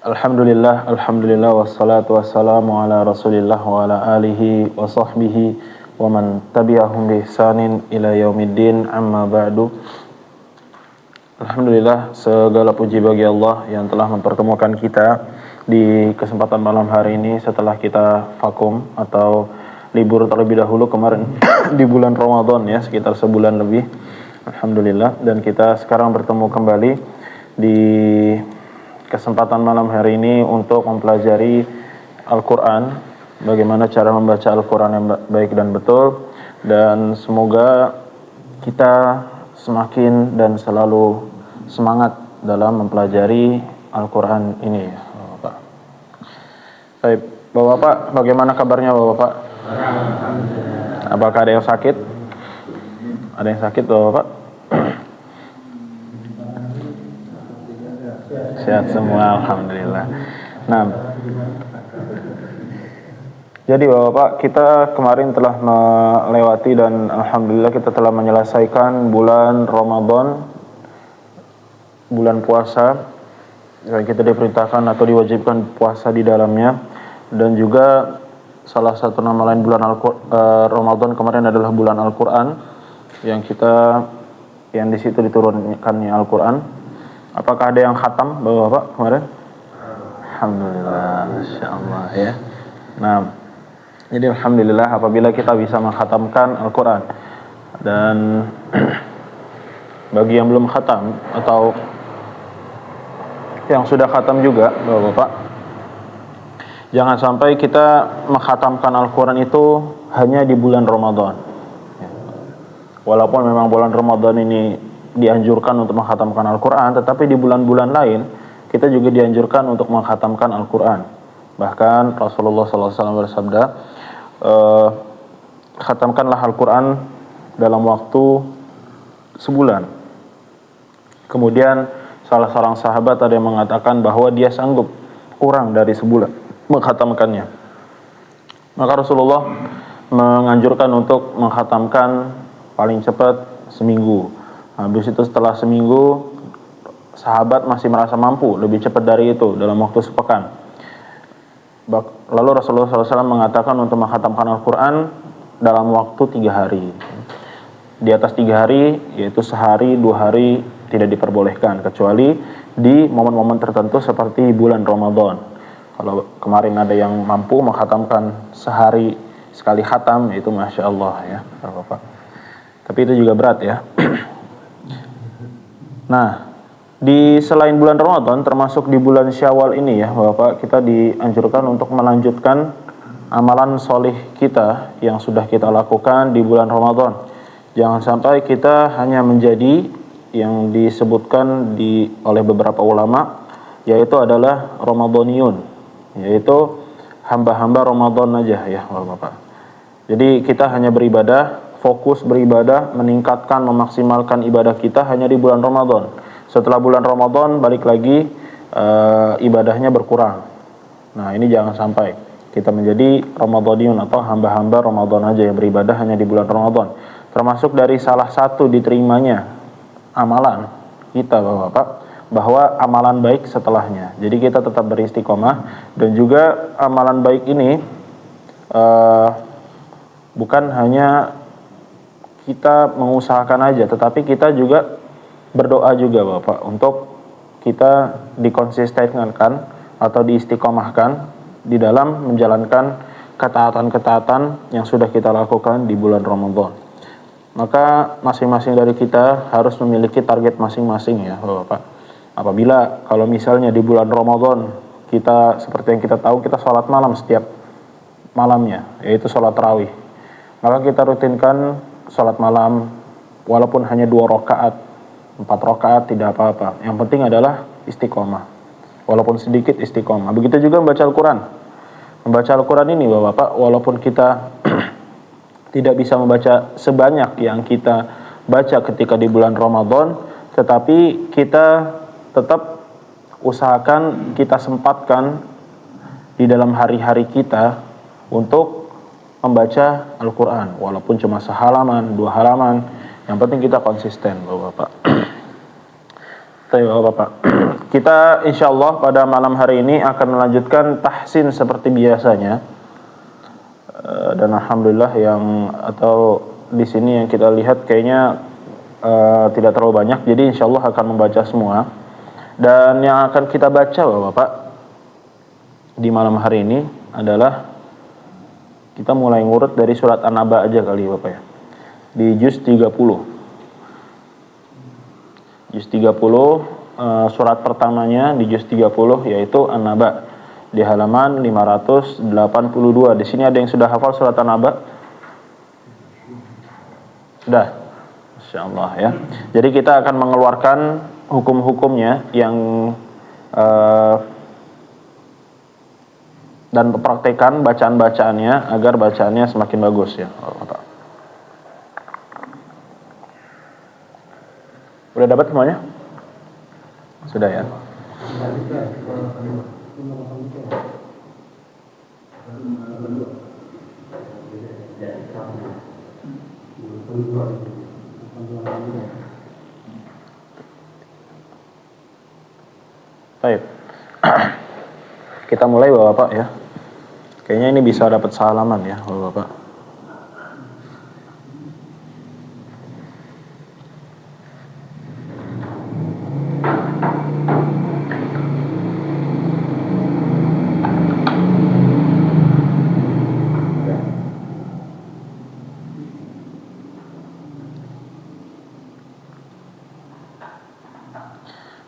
Alhamdulillah wassalatu wassalamu ala Rasulillah wa ala alihi wa sahbihi wa man tabi'ahum bi ihsanin ila yaumiddin, amma ba'du. Alhamdulillah, segala puji bagi Allah yang telah mempertemukan kita di kesempatan malam hari ini setelah kita vakum atau libur terlebih dahulu kemarin di bulan Ramadan ya, sekitar sebulan lebih. Alhamdulillah, dan kita sekarang bertemu kembali di kesempatan malam hari ini untuk mempelajari Al-Quran, bagaimana cara membaca Al-Quran yang baik dan betul, dan semoga kita semakin dan selalu semangat dalam mempelajari Al-Quran ini ya, Bapak. Baik, Bapak, bagaimana kabarnya Bapak? Apakah ada yang sakit? Ada yang sakit Bapak? Sehat semua, alhamdulillah. Nah, jadi Bapak, kita kemarin telah melewati dan alhamdulillah kita telah menyelesaikan bulan Ramadan, bulan puasa yang kita diperintahkan atau diwajibkan puasa di dalamnya, dan juga salah satu nama lain bulan Ramadan kemarin adalah bulan Al-Quran yang di situ diturunkannya Al-Quran. Apakah ada yang khatam Bapak kemarin? Alhamdulillah, Masya Allah ya. Nah, jadi alhamdulillah apabila kita bisa mengkhatamkan Al-Quran. Dan bagi yang belum khatam atau yang sudah khatam juga Bapak, jangan sampai kita mengkhatamkan Al-Quran itu hanya di bulan Ramadan. Walaupun memang bulan Ramadan ini dianjurkan untuk mengkhatamkan Al-Quran, tetapi di bulan-bulan lain kita juga dianjurkan untuk mengkhatamkan Al-Quran. Bahkan Rasulullah SAW bersabda, khatamkanlah Al-Quran dalam waktu sebulan. Kemudian salah seorang sahabat ada yang mengatakan bahwa dia sanggup kurang dari sebulan mengkhatamkannya. Maka Rasulullah menganjurkan untuk mengkhatamkan paling cepat seminggu. Habis itu setelah seminggu sahabat masih merasa mampu lebih cepat dari itu dalam waktu sepekan. Lalu Rasulullah SAW mengatakan untuk mengkhatamkan Al-Quran dalam waktu 3 hari. Di atas 3 hari, yaitu sehari, 2 hari tidak diperbolehkan, kecuali di momen-momen tertentu seperti bulan Ramadan. Kalau kemarin ada yang mampu mengkhatamkan sehari sekali khatam, itu Masya Allah ya, Bapak. Tapi itu juga berat ya. Nah, di selain bulan Ramadan, termasuk di bulan Syawal ini ya Bapak, kita dianjurkan untuk melanjutkan amalan solih kita yang sudah kita lakukan di bulan Ramadan. Jangan sampai kita hanya menjadi yang disebutkan oleh beberapa ulama, yaitu adalah Ramadhaniyun, yaitu hamba-hamba Ramadan aja ya Bapak. Jadi kita hanya beribadah, fokus beribadah, meningkatkan, memaksimalkan ibadah kita hanya di bulan Ramadan. Setelah bulan Ramadan balik lagi ibadahnya berkurang. Nah, ini jangan sampai kita menjadi Ramadhaniyun atau hamba-hamba Ramadan aja yang beribadah hanya di bulan Ramadan. Termasuk dari salah satu diterimanya amalan kita Bapak, bahwa amalan baik setelahnya. Jadi kita tetap beristiqomah, dan juga amalan baik ini bukan hanya kita mengusahakan aja, tetapi kita juga berdoa juga Bapak untuk kita dikonsistenkan atau diistiqomahkan di dalam menjalankan ketaatan-ketaatan yang sudah kita lakukan di bulan Ramadan. Maka masing-masing dari kita harus memiliki target masing-masing ya Bapak. Apabila kalau misalnya di bulan Ramadan kita, seperti yang kita tahu, kita sholat malam setiap malamnya, yaitu sholat tarawih, maka kita rutinkan sholat malam, walaupun hanya 2 rakaat, 4 rakaat, tidak apa-apa. Yang penting adalah istiqomah, walaupun sedikit istiqomah. Begitu juga membaca Al-Quran. Membaca Al-Quran ini Bapak, walaupun kita tidak bisa membaca sebanyak yang kita baca ketika di bulan Ramadan, tetapi kita tetap usahakan, kita sempatkan di dalam hari-hari kita untuk membaca Al-Quran, walaupun cuma sehalaman, 2 halaman, yang penting kita konsisten Bapak. Baik, Bapak. Kita insya Allah pada malam hari ini akan melanjutkan tahsin seperti biasanya. Dan alhamdulillah di sini yang kita lihat kayaknya tidak terlalu banyak. Jadi insya Allah akan membaca semua. Dan yang akan kita baca Bapak di malam hari ini adalah kita mulai ngurut dari surat An-Naba aja kali Bapak ya. Di juz 30. Juz 30 surat pertamanya di juz 30 yaitu An-Naba di halaman 582. Di sini ada yang sudah hafal surat An-Naba? Sudah. Insyaallah ya. Jadi kita akan mengeluarkan hukum-hukumnya yang dan mempraktekkan bacaan-bacaannya agar bacaannya semakin bagus ya. Udah dapat semuanya? Sudah ya. Baik. Kita mulai Bapak ya. Kayaknya ini bisa dapat salaman ya Bapak.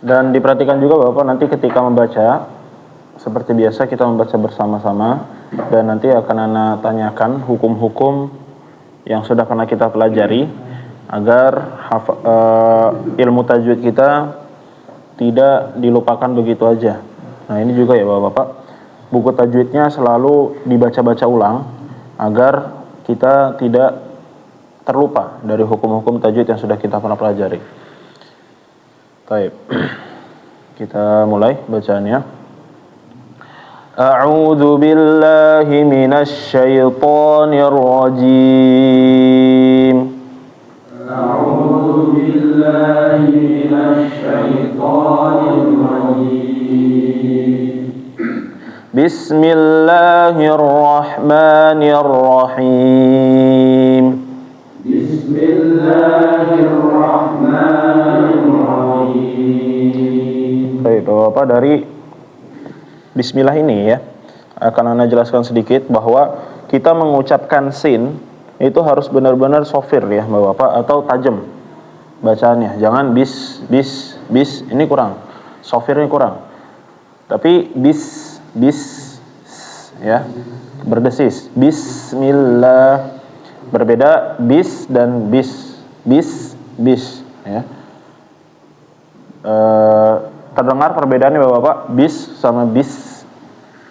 Dan diperhatikan juga Bapak nanti ketika membaca seperti biasa kita membaca bersama-sama dan nanti akan Ana tanyakan hukum-hukum yang sudah pernah kita pelajari agar ilmu tajwid kita tidak dilupakan begitu aja. Nah ini juga ya Bapak, buku tajwidnya selalu dibaca-baca ulang agar kita tidak terlupa dari hukum-hukum tajwid yang sudah kita pernah pelajari. Baik. Kita mulai bacaannya. A'udzu billahi minasy syaithanir rajim. A'udzu billahi minasy syaithanir rajim. Bismillahirrahmanirrahim. Bismillahirrahmanirrahim. Baik, Bapak, dari Bismillah ini ya akan Anda jelaskan sedikit bahwa kita mengucapkan sin itu harus benar-benar sofir ya Bapak atau tajam bacaannya. Jangan bis ini kurang, sofirnya kurang. Tapi bis ya berdesis. Bismillah. Berbeda bis dan bis ya. Terdengar perbedaannya Bapak bis sama bis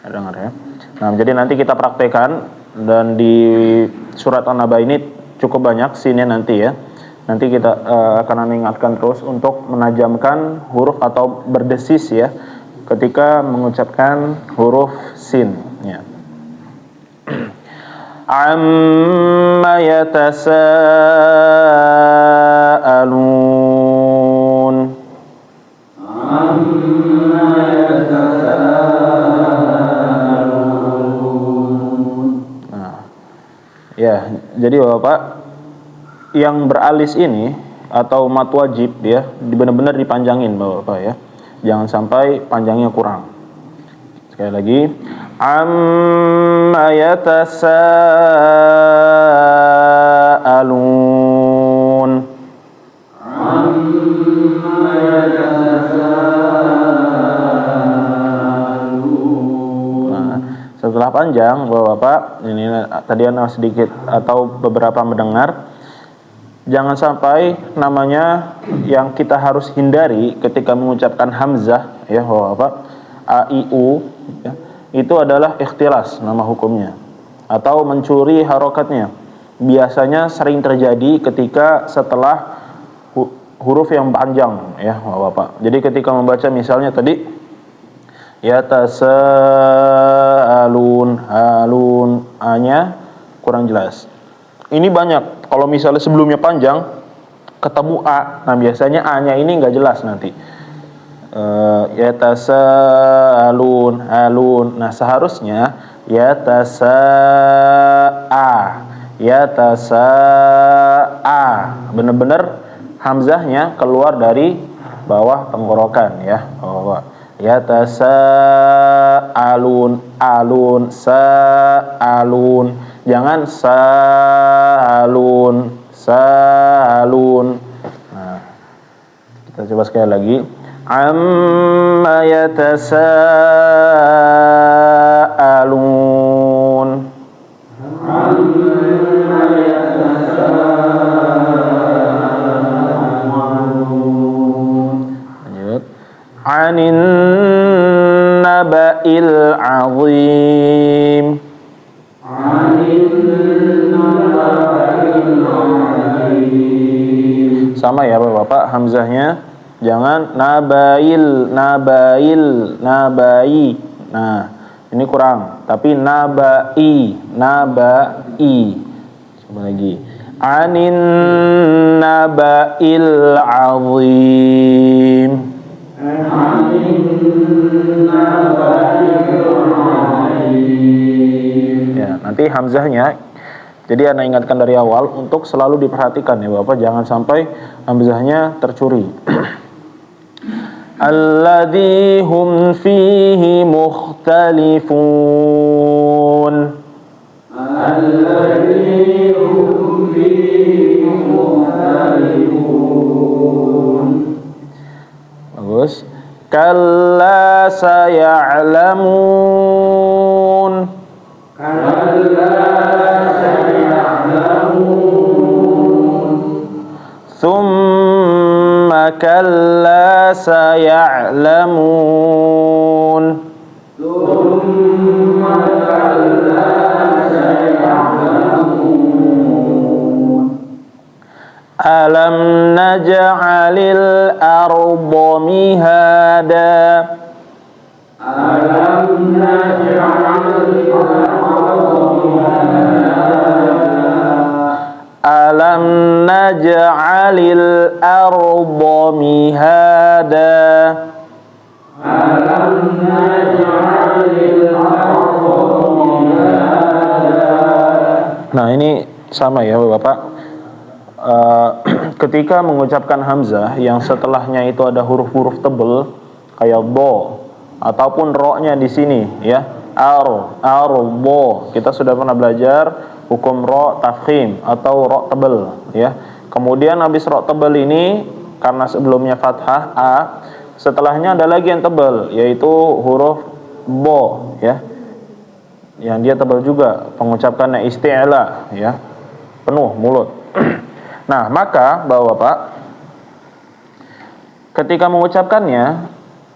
terdengar ya. Nah jadi nanti kita praktekkan dan di surat An-Naba ini cukup banyak sinnya nanti ya. Nanti kita akan mengingatkan terus untuk menajamkan huruf atau berdesis ya ketika mengucapkan huruf sin ya. Amma yatasaalun. Nah, ya, jadi Bapak yang beralis ini atau mat wajib ya, benar-benar dipanjangin Bapak ya. Jangan sampai panjangnya kurang. Sekali lagi, amma yatasaalun. Nah, setelah panjang Bapak, ini tadi Anda sedikit atau beberapa mendengar, jangan sampai namanya yang kita harus hindari ketika mengucapkan hamzah ya Bapak, a i u ya, itu adalah ikhtilas nama hukumnya atau mencuri harokatnya. Biasanya sering terjadi ketika setelah huruf yang panjang ya Bapak. Jadi ketika membaca misalnya tadi yatasaalun, alun, a-nya kurang jelas. Ini banyak. Kalau misalnya sebelumnya panjang ketemu a, nah biasanya a-nya ini nggak jelas nanti. Yatasaalun, alun. Nah, seharusnya yatasaa. Benar-benar hamzahnya keluar dari bawah tenggorokan ya. Yatasaalun, alun, saalun. Jangan saalun. Nah, kita coba sekali lagi. Amma yatasaalun. Lanjut. Anin naba'il azim. Sama ya Bapak, hamzahnya jangan nabai. Nah, ini kurang, tapi nabai. Coba lagi. Anin naba'il azim. Ya, nanti hamzahnya, jadi Anda ingatkan dari awal untuk selalu diperhatikan ya Bapak, jangan sampai hamzahnya tercuri. Alladzi hum fihi mukhtalifun. Bagus. Kalla saya'lamun. Thumma kalla saya'lamun. Alam naj'alil arda mihada. Alam naj'alil arda mihada. Nah, ini sama ya Bapak. Ketika mengucapkan hamzah yang setelahnya itu ada huruf-huruf tebal kayak bo ataupun ro-nya di sini ya, bo. Kita sudah pernah belajar hukum ro tafkhim atau ro tebal ya. Kemudian habis ro tebal ini karena sebelumnya fathah a, setelahnya ada lagi yang tebal yaitu huruf bo ya. Yang dia tebal juga, pengucapannya isti'la ya. Penuh mulut. Nah, maka Bapak, ketika mengucapkannya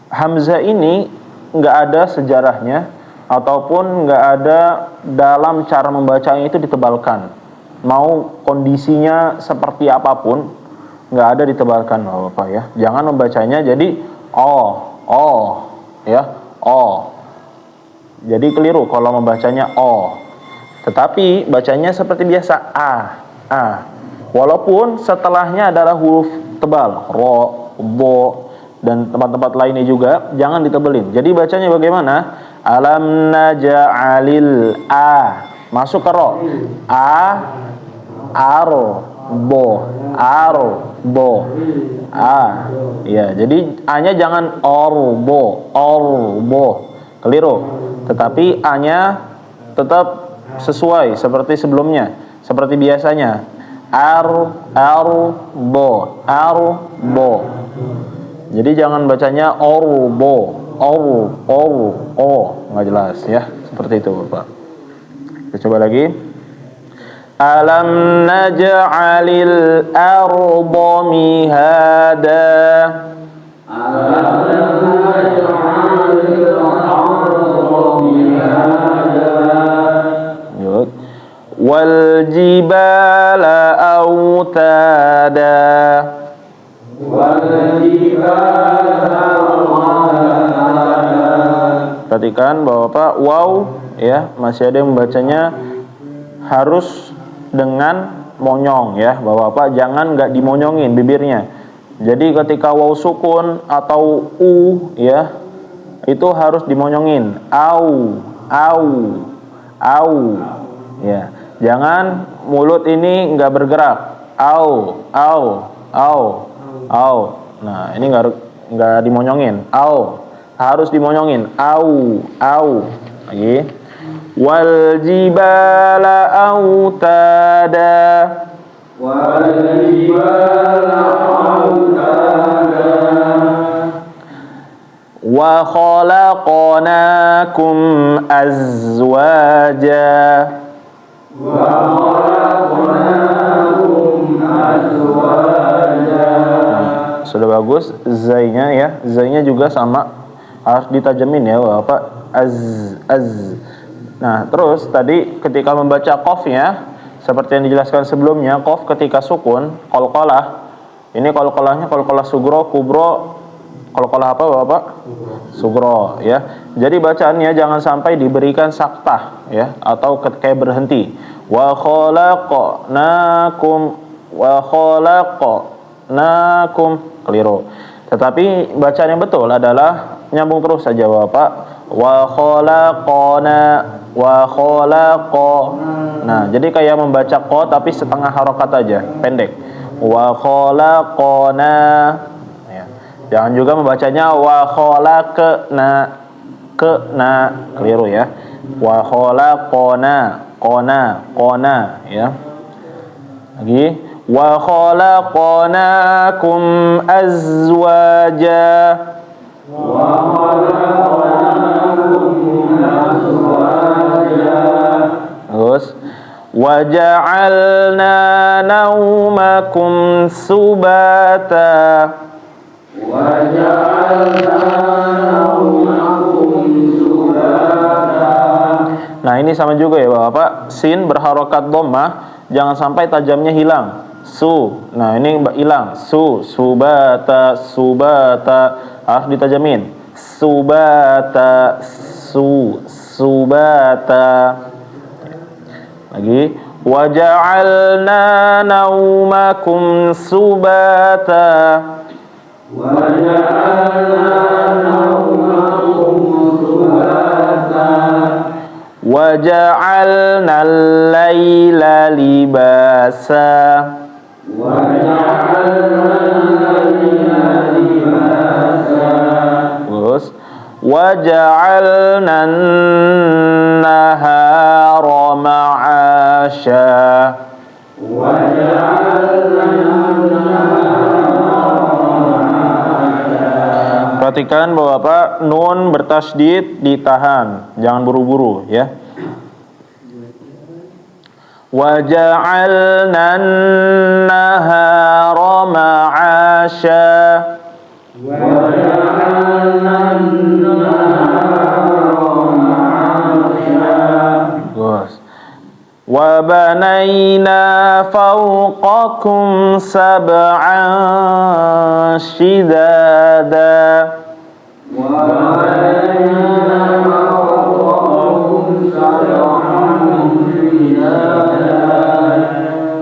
hamzah ini nggak ada sejarahnya ataupun nggak ada dalam cara membacanya itu ditebalkan. Mau kondisinya seperti apapun nggak ada ditebalkan Bapak ya. Jangan membacanya jadi ya, Jadi keliru kalau membacanya Tetapi bacanya seperti biasa a. Walaupun setelahnya adalah huruf tebal, ro, bo, dan tempat-tempat lainnya juga, jangan ditebelin. Jadi bacanya bagaimana? Alam naj'alil a. Masuk ke ro. Bo. Ya, jadi a-nya jangan bo. Keliru. Tetapi a-nya tetap sesuai seperti sebelumnya, seperti biasanya. Bo. Jadi jangan bacanya bo. Nggak jelas ya. Seperti itu Bapak. Kita coba lagi. Alam naj'alil arda mihada. Wal jibala autada. Perhatikan Bapak, waw ya, masih ada yang membacanya harus dengan monyong ya, Bapak jangan nggak dimonyongin bibirnya. Jadi ketika waw sukun atau u ya, itu harus dimonyongin. Au, au. Ya. Jangan mulut ini enggak bergerak. Au. Nah, ini enggak dimonyongin. Au. Harus dimonyongin. Au. Lagi. Wal jibala autada. Wa khalaqnakum azwaja. Sudah bagus. Zainya ya. Zainya juga sama. Harus ditajamin ya Bapak. Az. Nah, terus tadi ketika membaca qafnya seperti yang dijelaskan sebelumnya, qaf ketika sukun, qalqalah. Ini qalqalahnya qalqalah sugro, kubro. Qalqalah apa Bapak? Sugro ya. Jadi bacaannya jangan sampai diberikan saktah ya, atau kayak berhenti. Wa khalaqnakum keliru. Tetapi bacaan yang betul adalah nyambung terus saja Bapak. Wa khalaqa. Nah, jadi kayak membaca qa tapi setengah harokat aja, pendek. Wa khalaqna. Ya. Jangan juga membacanya wa khalaqna. Keliru ya. Wa khalaqna. Qona ya. Lagi. Wa khalaqnakum azwaja. Terus wa ja'alna naumakum subata. Nah, ini sama juga ya Bapak. Sin berharokat dhammah, jangan sampai tajamnya hilang. Nah, ini hilang. Subata. Harus ditajamin. Subata. Lagi. Wa ja'alna naumakum subata. Wa ja'alna al-laila libasa. Terus wa ja'alna an-nahara ma'asha. Perhatikan Bapak, nun bertasydid ditahan, jangan buru-buru ya. Wa ja'alna an-nahara ma'asha. Wa banayna fawqakum sab'an shidada.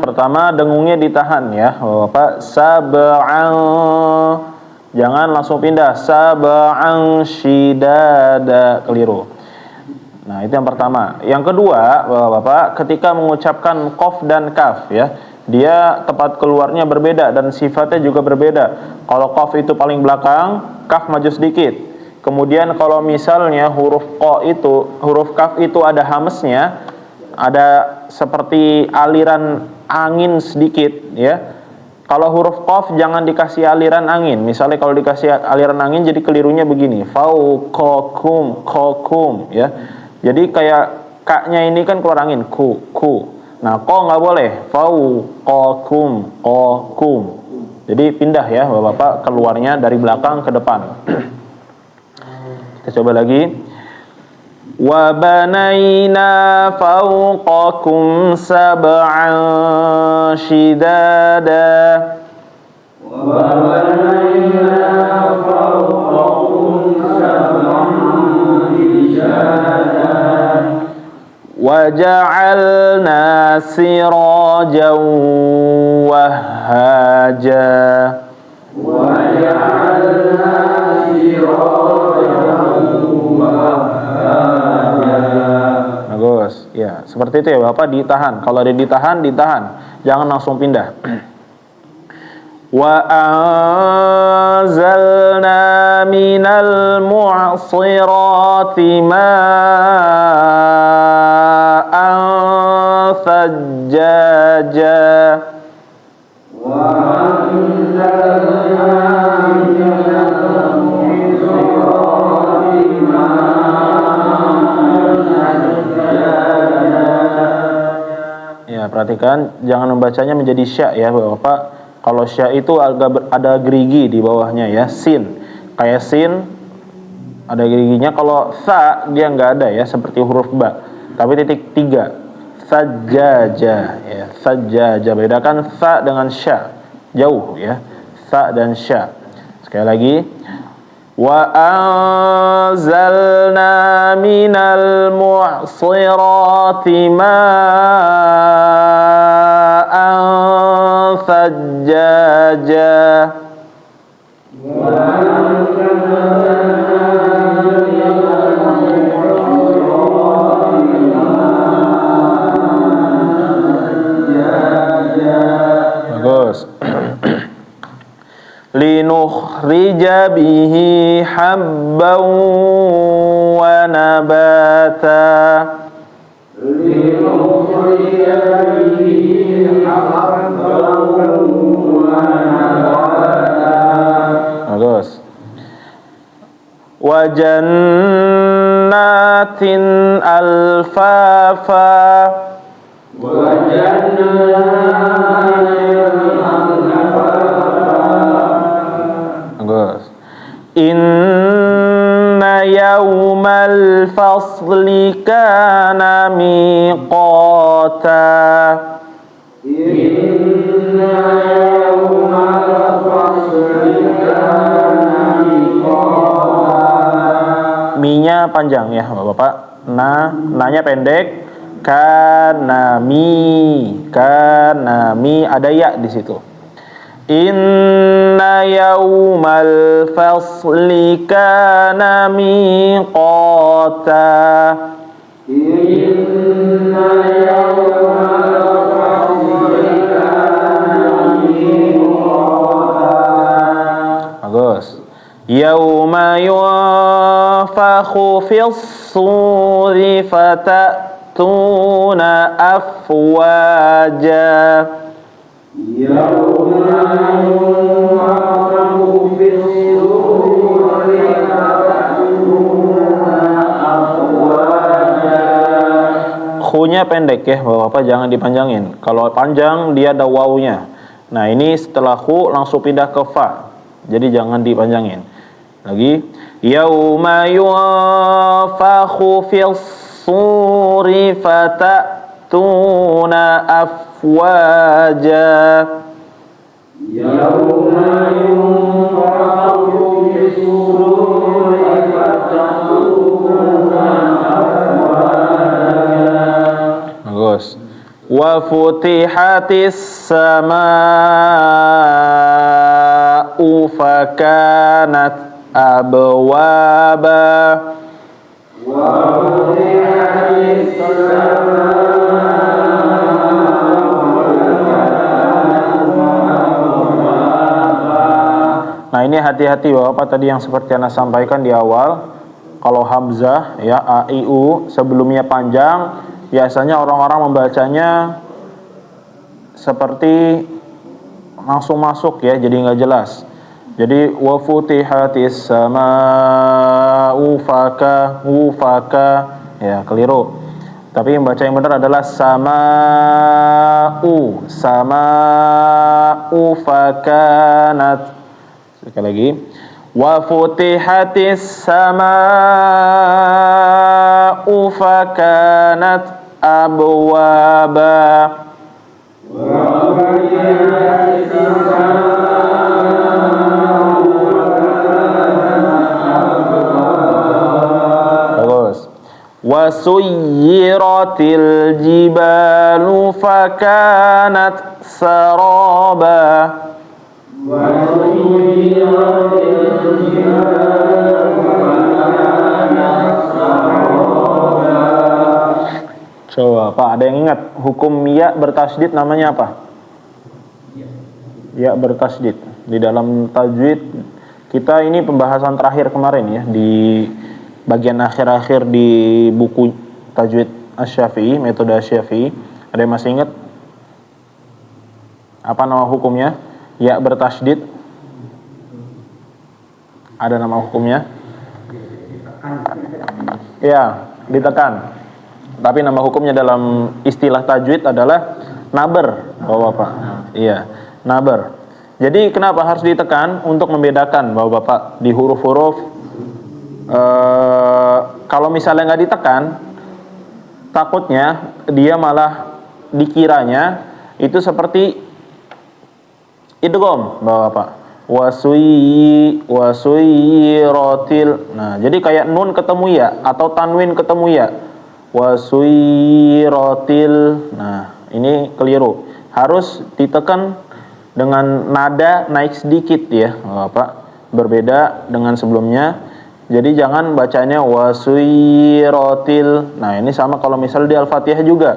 Pertama dengungnya ditahan ya Bapak. Sab'an, jangan langsung pindah. Sab'an shidada, keliru. Nah, itu yang pertama. Yang kedua Bapak, ketika mengucapkan qaf dan kaf ya, dia tempat keluarnya berbeda dan sifatnya juga berbeda. Kalau qaf itu paling belakang, kaf maju sedikit. Kemudian kalau misalnya huruf kaf itu ada hamesnya, ada seperti aliran angin sedikit ya. Kalau huruf qaf jangan dikasih aliran angin. Misalnya kalau dikasih aliran angin jadi kelirunya begini. Fauqakum ya. Jadi kayak kaknya ini kan keluar angin, ku. Nah, ko nggak boleh, fauqakum, qakum. Jadi pindah ya Bapak, keluarnya dari belakang ke depan. Kita coba lagi. Wa banayna fawqakum sab'an shidada. Wa banayna fawqakum sab'an shidada. Wa ja'alna sirajan wahhaja. Wa Ya, seperti itu ya Bapak, ditahan. Kalau ada ditahan, jangan langsung pindah. Wa anzalna minal mu'sirati ma'an thajjaja. Wa anzalna minal mu'sirati ma'an thajjaja. Ya, perhatikan jangan membacanya menjadi sya ya Bapak. Kalau sya itu agak ada gerigi di bawahnya ya, sin. Kayak sin ada geriginya. Kalau sa dia nggak ada ya, seperti huruf ba. Tapi titik 3. Sajjaja ya, sajjaja. Bedakan sa dengan sya. Jauh ya. Sa dan sya. Sekali lagi. Wa anzalna minal mu'sirati ma'an thajjaja. Bagus. Linukhrija bihi habban wa nabata. Linukhrija bihi habban wa nabata. Bagus. Wa jannatin alfafa. Wa Inna yawmal fasli kana miqata. Inna yawmal fasli kana miqata. Mi-nya panjang ya Bapak. Na-nya pendek. Kana mi ada ya di situ. Inna yawmal fasli kana miqata. Inna yawmal fasli kana miqata. Bagus. Yawma yunfakhu fis-suri fatatuna afwaja. Khu-nya pendek ya Bapak, jangan dipanjangin. Kalau panjang dia ada wawunya. Nah ini setelah khu langsung pindah ke fa. Jadi jangan dipanjangin. Lagi. Yauma yunfakhu fis-suri fatatuna afwaja. Yauma yunfakhu fis-suri fatatuna afwaja. Bagus. Wa futihatis samaa'u fakanat abwaba. Wa futihatis Nah ini hati-hati Bapak tadi yang seperti Anda sampaikan di awal. Kalau hamzah ya a i u sebelumnya panjang, biasanya orang-orang membacanya seperti langsung masuk ya, jadi nggak jelas. Jadi wa futihatis sama'u faka ya keliru. Tapi yang baca yang benar adalah sama'u fakanat. Sekali lagi. Wa futihatis sama'u fakanat abwaba. Wa futihatis sama'u fakanat abwaba. Bagus. Wa suyyiratil jibalu fakanat saraba. So, Pak, ada yang ingat hukum ya bertasydid namanya apa? Ya bertasydid. Di dalam tajwid kita ini pembahasan terakhir kemarin ya, di bagian akhir-akhir di buku tajwid Asy-Syafi'i, metode Asy-Syafi'i. Ada yang masih ingat? Apa nama hukumnya? Ya bertasydid. Ada nama hukumnya? Ya, ditekan. Tapi nama hukumnya dalam istilah tajwid adalah naber, Bapak-bapak. Iya, naber. Jadi kenapa harus ditekan? Untuk membedakan, Bapak-bapak, di huruf-huruf. Kalau misalnya nggak ditekan, takutnya dia malah dikiranya itu seperti idgham, Bapak-bapak. Wasuyiratil. Nah, jadi kayak nun ketemu ya atau tanwin ketemu ya. Wasuyiratil. Nah, ini keliru. Harus ditekan dengan nada naik sedikit ya, Bapak. Berbeda dengan sebelumnya. Jadi jangan bacanya wasuyiratil. Nah, ini sama kalau misal di Al-Fatihah juga.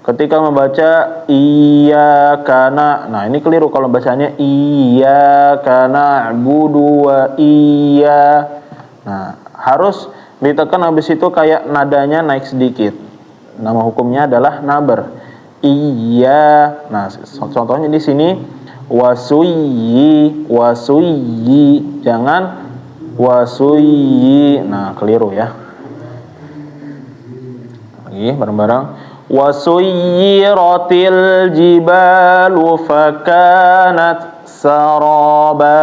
Ketika membaca iyyaka na, nah ini keliru kalau bacanya iyyaka na'budu wa iya. Nah, harus ditekan habis itu kayak nadanya naik sedikit. Nama hukumnya adalah naber. Iya. Nah, contohnya di sini wasuyyi, jangan wasuyyi. Nah, keliru ya. Lagi bareng-bareng. Wasuyiratil jibalu fakanat saraba.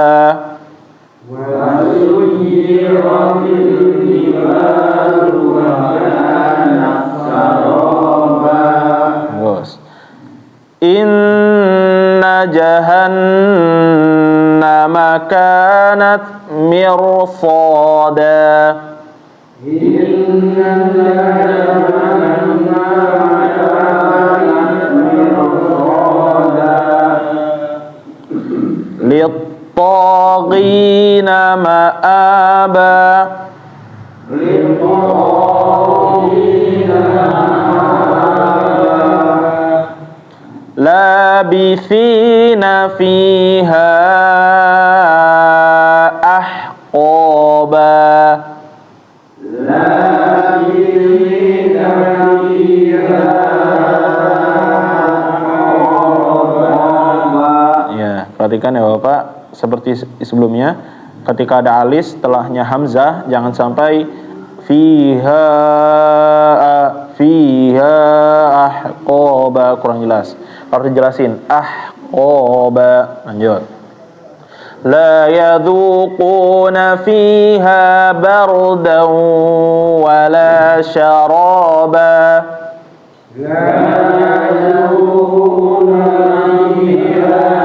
Wasuyiratil jibalu fakanat saraba. Terus. Inna jahannama kanat mirsada. Inna jahannama lit-taghina ma'aba. Labithina fiha ahqaba. Perhatikan ya Bapak, seperti sebelumnya, ketika ada alis setelahnya hamzah, jangan sampai fiha ahqaba, kurang jelas. Harus dijelasin ahqaba. Lanjut. La yadhuquna fiha bardan wala syaraba. La yadhuquna fiha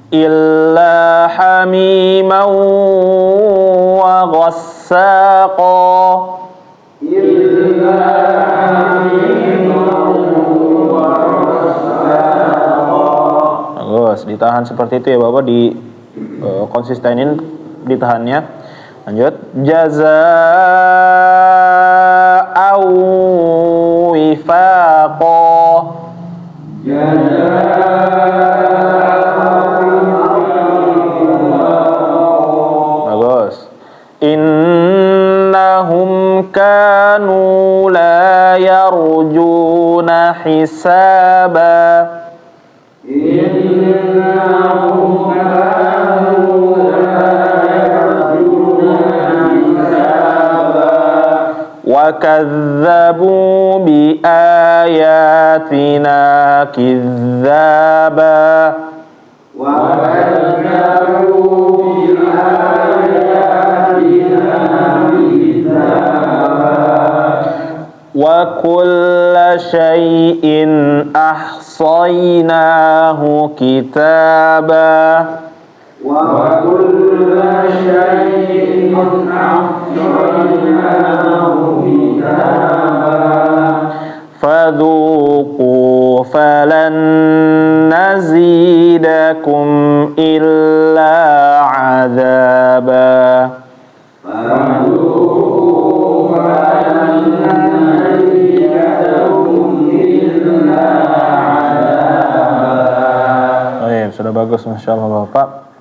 illa hamiman wa ghassaqa. Illa hamiman wa ghassaqa. Bagus, ditahan seperti itu ya Bapak, di konsistenin ditahannya. Lanjut. Jazaa'an wifaqa. Bagus. Innahum kanu la yarjuna hisaba. Innahum kanu la yarjuna hisaba. Wa kadzabu bi ayatina kidzaba. Wa kadzabu bi ayatina kidzaba. Wa kulla syai'in ahsaynahu kitaba. Wa kulla syai'in ahsaynahu kitaba. Fadhuqu falan nazidakum illa 'adzaba. bagus, Masya Allah Bapak.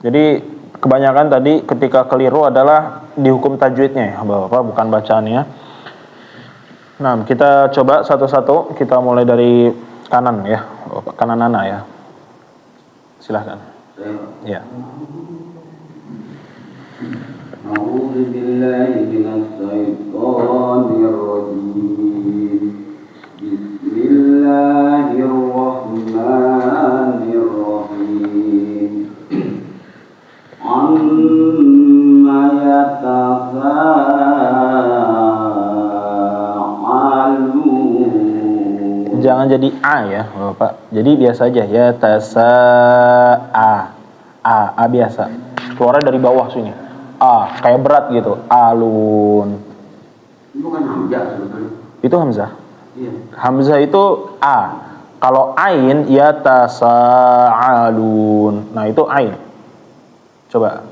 Jadi kebanyakan tadi ketika keliru adalah di hukum tajwidnya ya Bapak, bukan bacaannya. Nah, kita coba satu-satu. Kita mulai dari kanan ya, Bapak. Kanan Nana ya. Silahkan. Ya. A'udzu billahi minasy syaithanir rajim. Bismillahirrahmanirrahim. Amma yatasaalun. Jangan jadi a ya, Bapak. Jadi biasa aja ya, a biasa. Keluarnya dari bawah sini. A, kayak berat gitu. Alun. Itu kan hamzah sebetulnya. Itu hamzah. Iya. Hamzah itu a. Kalau ain ya tasaalun. Nah, itu ain. Coba.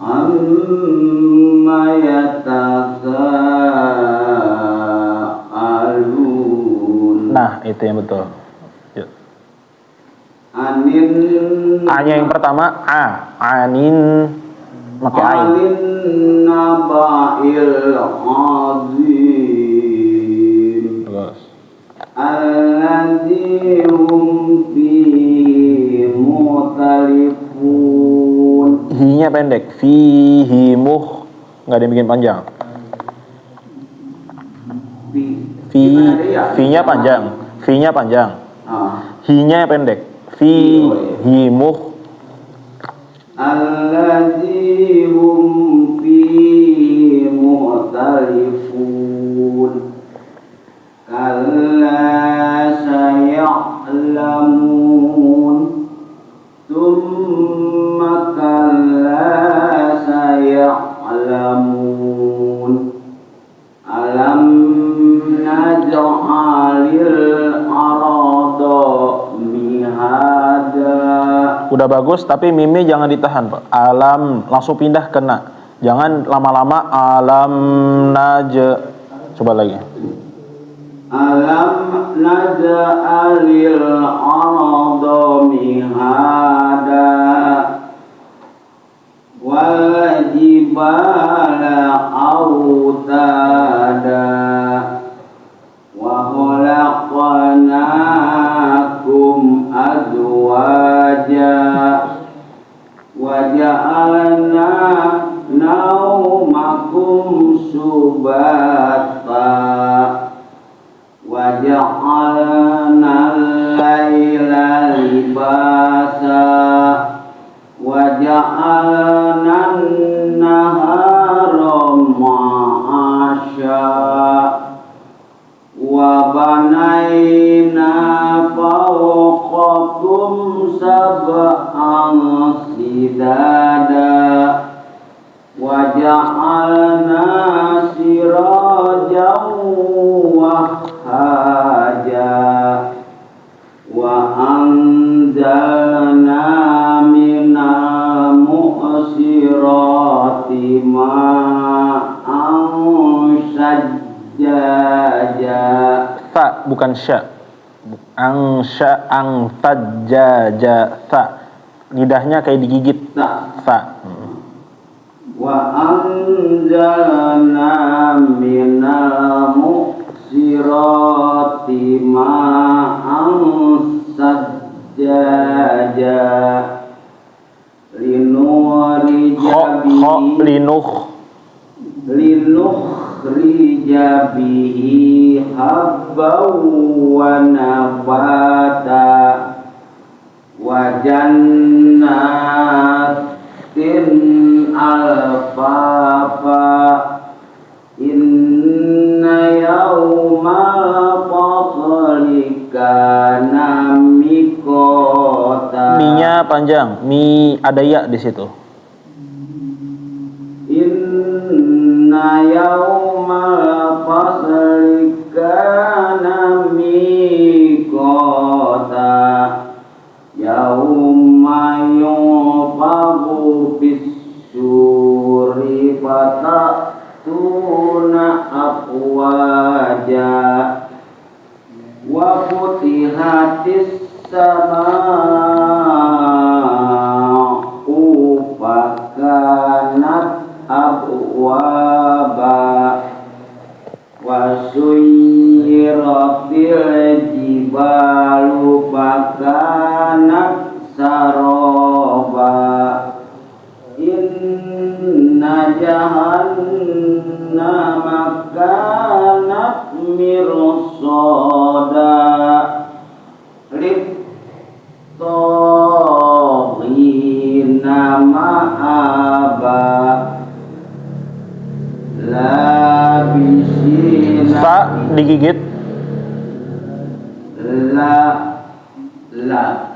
Amma yatasaalun. Nah, itu yang betul. Yuk. Anin. A-nya yang pertama a. Anin pakai ain. Anin naba'il azim. Terus. Alladzi hum fihi mukhtalifun. Hi-nya pendek. Fihi muh. Nggak ada yang bikin panjang. Fi-nya panjang. Fi-nya panjang. Hi-nya pendek. Fihi muh. Alladzi hum fihi mukhtalifun. Kalla saya'lamun. Tsumma kalla saya'lamun. Alam naj'alil arda mihada. Udah bagus, tapi mimnya jangan ditahan, Pak. Alam, langsung pindah kena. Jangan lama-lama alam Coba lagi. Alam naj'alil arda mihada wal jibala autada wa khalaqnakum azwaja wa ja'alna naumakum subata wa ja'alna al-laila libasa wa ja'alna an-nahara ma'asha wa banayna fawqakum sab'an sidada wa ja'alna sirajan wahhaja wa anzalna minal mu'sirati ma'an sajjaja. Ta, bukan sya. Ang tajjaja. Ta. Lidahnya kayak digigit. Ta. Wa anzalna minal mu'sirati ma'an sajjaja linukhrija bihi habban wa nabata wa jannatin alfafa inna yawmal fasli kana miqata. Mi-nya panjang, mi ada ya di situ. Inna yawmal fasli kana miqata yauma yunfakhu fis-suri fatatuna afwaja wa futihatis sama'u fakanat abwaba wa suyyiratil jibalu fakanat saroba inna jahannama kanat mirsada lit-taghina ma'aba labisina Sa digigit.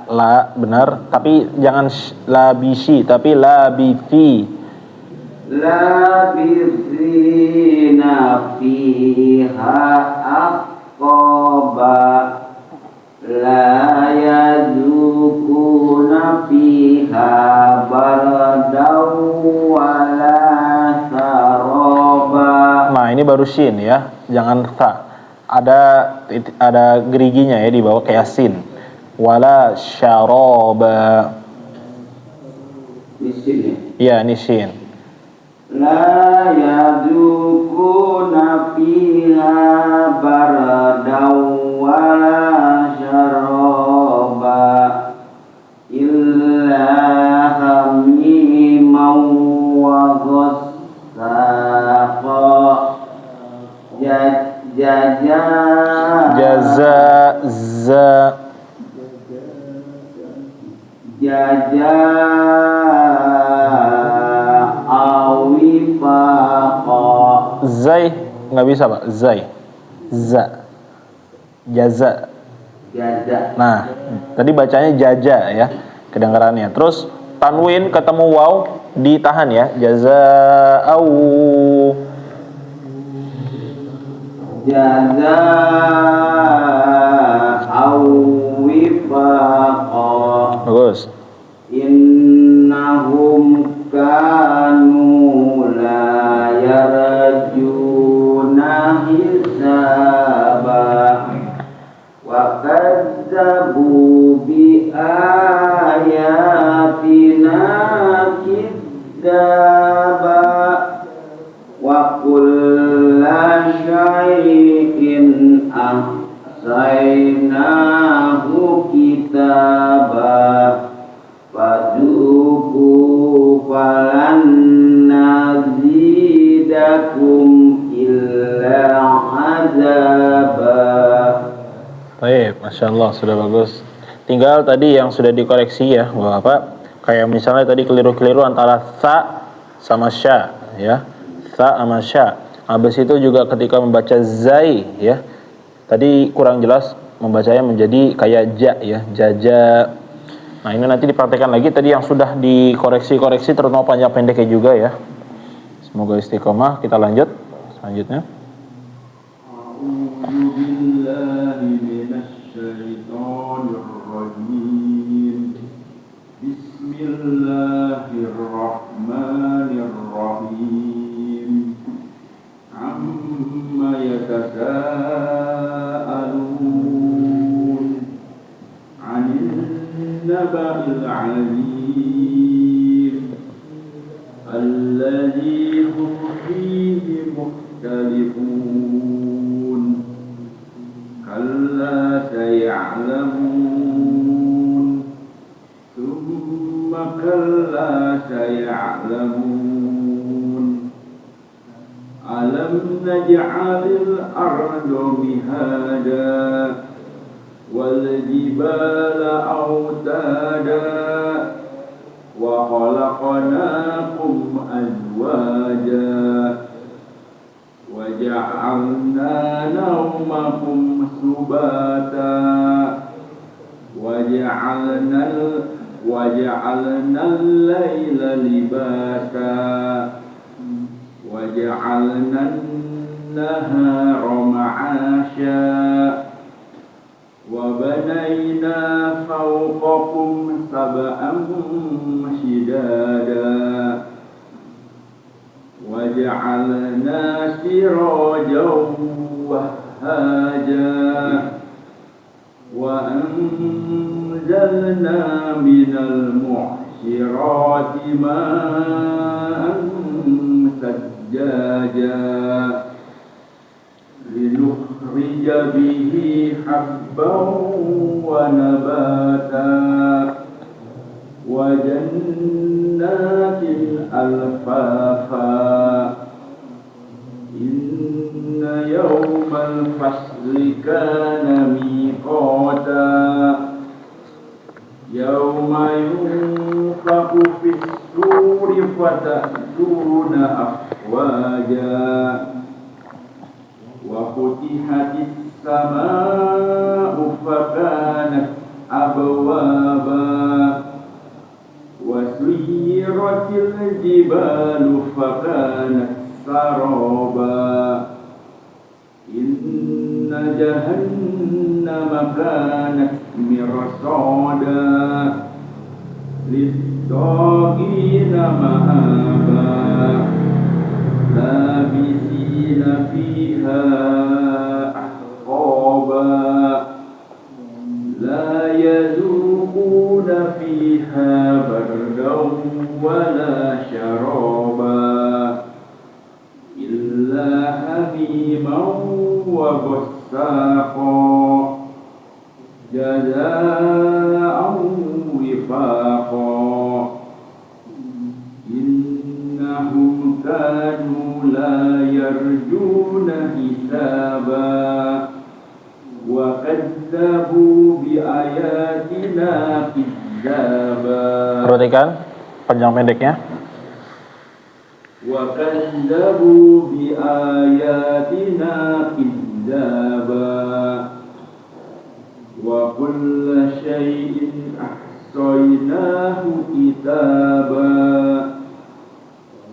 La benar, tapi jangan labisi, tapi labifi. labisina fiha aqaba la yadukuna fiha baradaw wala saroba. Nah, ini baru shin ya, jangan ta. Ada geriginya ya di bawah kayak sin. Wala syaroba. Di sini. Ya, ini shin. La yadukuna fiha baradaw wala syaroba illa hamiman wa ghassaqa Jaza za awifaqa. zai nggak bisa Pak, zai za jaza. Nah, tadi bacanya jaja ya, kedengarannya. Terus tanwin ketemu waw ditahan ya, jazaa'u. Wifaqa. Bagus. Innahum kanu la yarjuna hisaba wa kadzabu bi ayatina kidzaba wa kulla syai'in ahsaynahu kitaba faduku falan nazidakum illa azaba. Baik, Masya Allah, sudah bagus. Tinggal tadi yang sudah dikoreksi ya Bapak. Kayak misalnya tadi keliru-keliru antara sa sama sya ya. Sa sama sya. Habis itu juga ketika membaca zai ya. Tadi kurang jelas membacanya menjadi kayak ja ya, jaja. Nah, ini nanti dipraktekkan lagi tadi yang sudah dikoreksi-koreksi terutama panjang pendeknya juga ya. Semoga istiqomah. Kita lanjut selanjutnya. Bismillahirrahmanirrahim. Amma yatasaalun 'anil naba'il 'azim alladzi hum fihi mukhtalifun kalla saya'lamun thumma kalla saya'lamun alam naj'alil arda mihada wal jibala autada wa khalaqnakum azwaja wa ja'alna nawmakum subata wa ja'alna al-laila libasa wa ja'alna an-nahara ma'asha wa banayna fawqakum sab'an shidada wa ja'alna sirajan wahhaja wa أنزلنا من المعصرات ماء ثجاجا لنخرج به حبا ونباتا وجنات ألفافا إن يوم الفصل كان ميقاتا يوم ينفخ في الصور فتأتون أفواجا وفتحت السماء فكانت أبوابا وسيرت الجبال فكانت سرابا إن جهنم كانت مرصادا للطاغين مآبا لابثين فيها أحقابا لا يذوقون فيها بردا ولا شرابا إلا حميما وغساقا جزاء وفاقا إنهم كانوا لا يرجون حسابا وكذبوا بآياتنا كذابا. Perhatikan panjang pendeknya. وكذبوا بآياتنا كذابا وكل شيء أحصيناه كتابا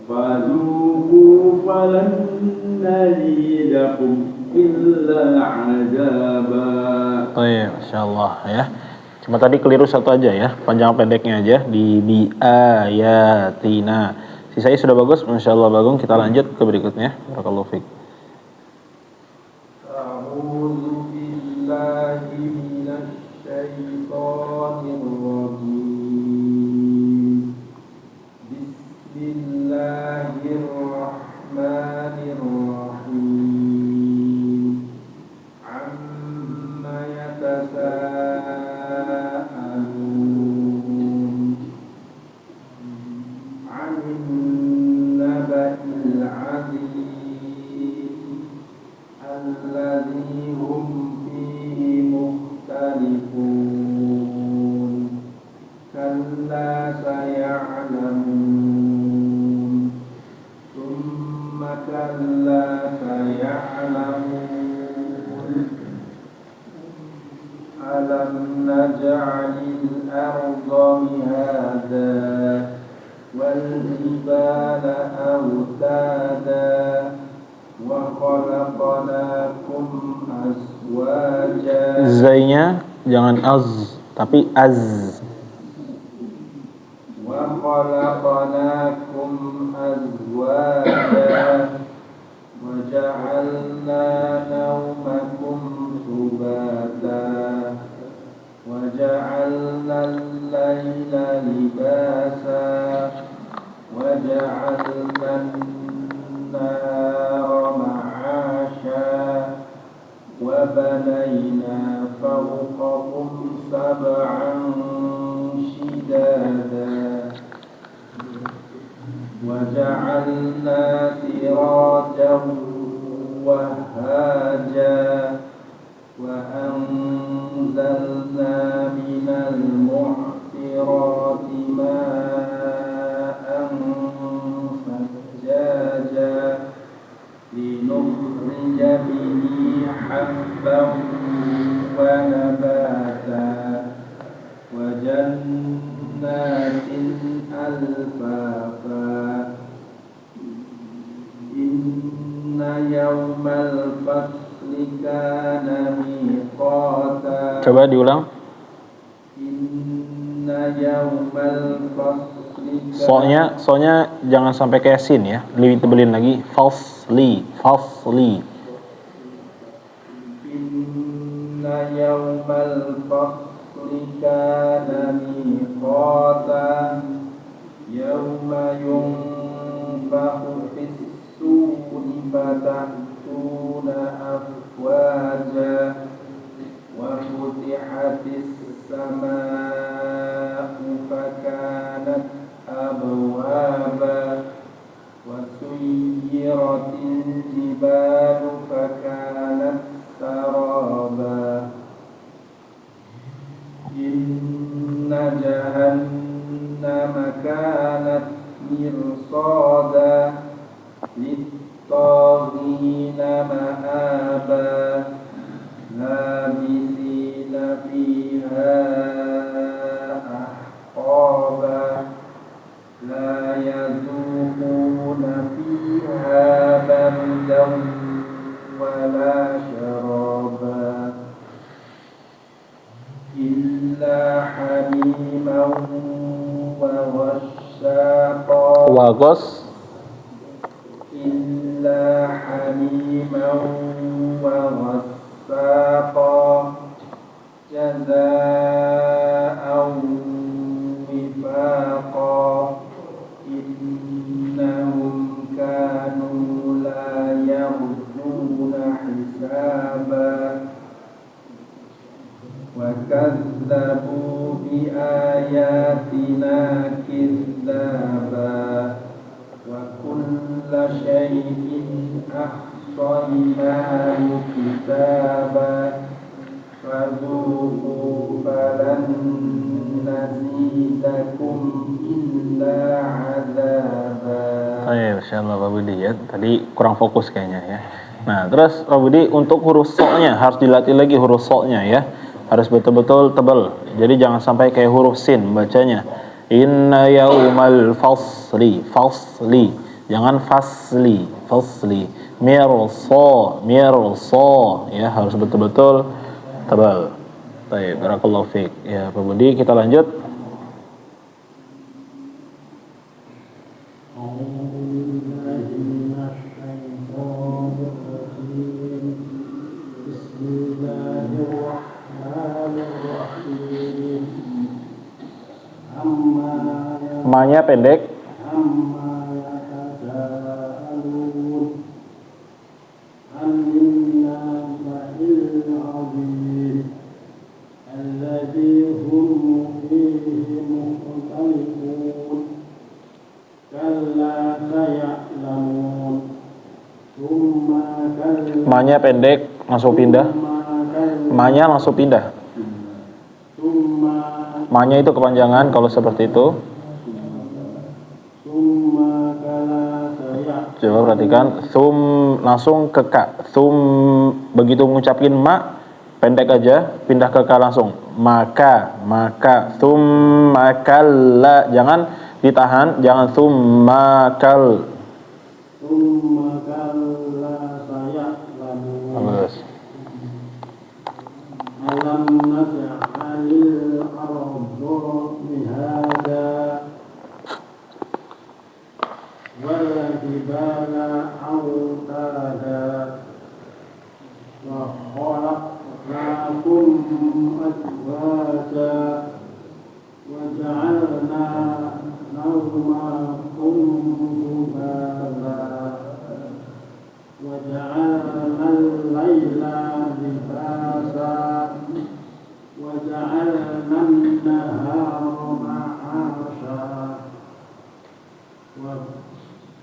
فذوقوا فلن نزيدكم إلا عذابا. Insyaallah ya. Cuma tadi keliru satu aja ya, panjang pendeknya aja di ayatina. Sisanya sudah bagus, insyaallah Bagong. Kita lanjut ke berikutnya. Barakallahu fiik. A'udzu billahi minasy syaithanir rajim. Bismillahirrahmanirrahim. Amma yatasaalun 'anil naba'il 'adzim alladzi hum fihi mukhtalifun. Kalla saya'lamun thumma kalla saya'lamun alam naj'alil arda mihada wal jibala awtada wa khalaqnakum azwaja. Zainya jangan az, tapi az. Wa khalaqnakum azwaja wa ja'alna nawmakum subata wa ja'alna al-layla libasa wa ja'alna an-nara ma'asha wa banayna fawqakum sab'an shidada وجعلنا سراجا وهاجا وأنزلنا من المعصرات ماء ثجاجا لنخرج به حبا ونباتا وجنات ألفافا إن يوم الفصل كان ميقاتا. Coba diulang. Inna yawmal fasli. Soalnya jangan sampai kayak sin ya. Lebih tebelin lagi. Fasli. Fasli. Inna yawmal fasli كان ميقاتا يوم ينفخ في الصور فتأتون أفواجا وفتحت السماء فكانت أبوابا وسيرت الجبال فكانت سرابا إن جهنم كانت مرصادا للطاغين مآبا لابثين فيها أحقابا لا يذوقون فيها بردا ولا شرابا إلا حميما وغساقا إلا حميما وغساقا جزاء وفاقا إنهم كانوا لا يرجون حسابا وكذبوا بآياتنا كذابا وكل شيء أحصيناه كتابا فذوقوا فلن نزيدكم إلا عذابا. Masya Allah Pak Budi ya, tadi kurang fokus kayaknya ya. Nah terus Pak Budi untuk huruf so-nya harus dilatih lagi huruf so-nya ya, harus betul-betul tebal. Jadi jangan sampai kayak huruf sin bacanya. Inna yaumal fasli, fasli, jangan fasli, fasli. Mirso ya, harus betul-betul tebal. Baik, barakallahu fiik. Ya Pak Budi, kita lanjut. Ma-nya pendek. Ma-nya pendek, langsung pindah. Ma-nya langsung pindah. Ma-nya itu kepanjangan kalau seperti itu. Coba perhatikan, thum langsung ke ka. Thum begitu mengucapin ma pendek aja, pindah ke ka langsung. Maka, thum makalla, jangan ditahan, jangan thum makal. Bagus. Alam naj'alil arda mihada wal jibala awtada wa khalaqnakum azwaja wa ja'alna nawmakum subata wa ja'alna al-laila libasa wa ja'alna an-nahara ma'asha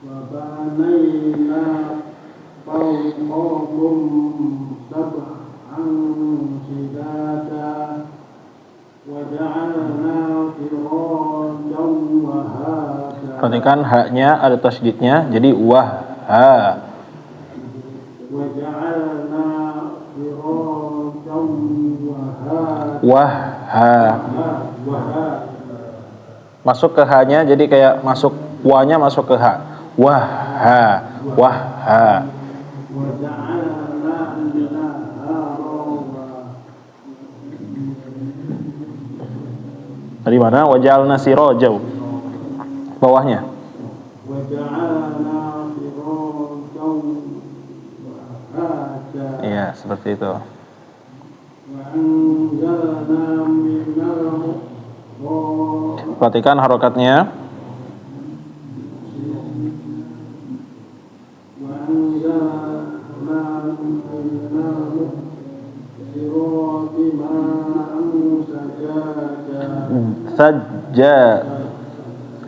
wa banayna fawqakum sab'an shidada wa ja'alna sirajan wahada. Perhatikan haknya ada tasydidnya, jadi wah ha. Wa ja'alna sirajan wahada. Wah ha. Masuk ke ha-nya, jadi kayak masuk wa-nya masuk ke ha. Wah ha, wah ha. Wa ja'alna Tadi mana? Wajalna sirajau. Bawahnya. wa ja'alna sirajan wahada. Iya, seperti itu. Wa anzalna min Perhatikan harokatnya. Saja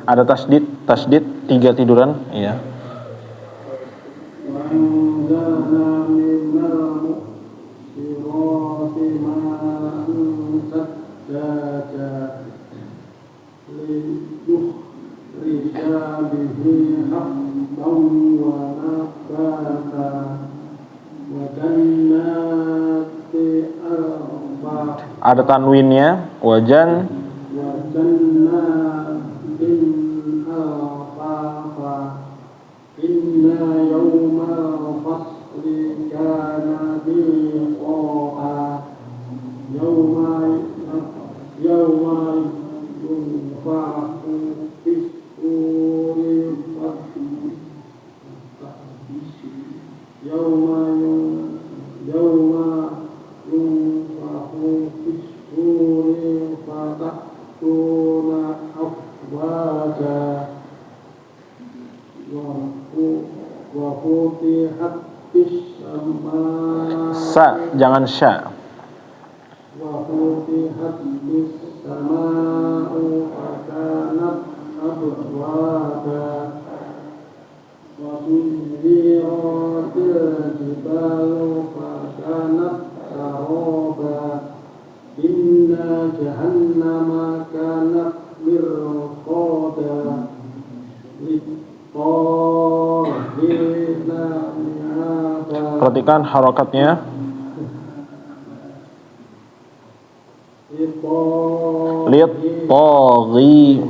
ada tasdid 3 tiduran, ya. Ada tanwinnya, wajan. Sa, jangan sya. Perhatikan harokatnya. Lihat taghi.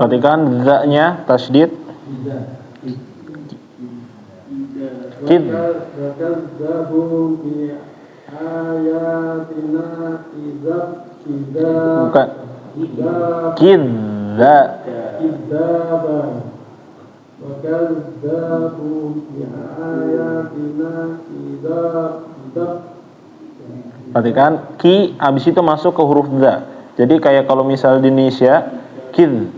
Perhatikan za-nya tasdid. Kid. Bukan. Kidza. Perhatikan ki habis itu masuk ke huruf za. Jadi kayak kalau misal di Indonesia kid.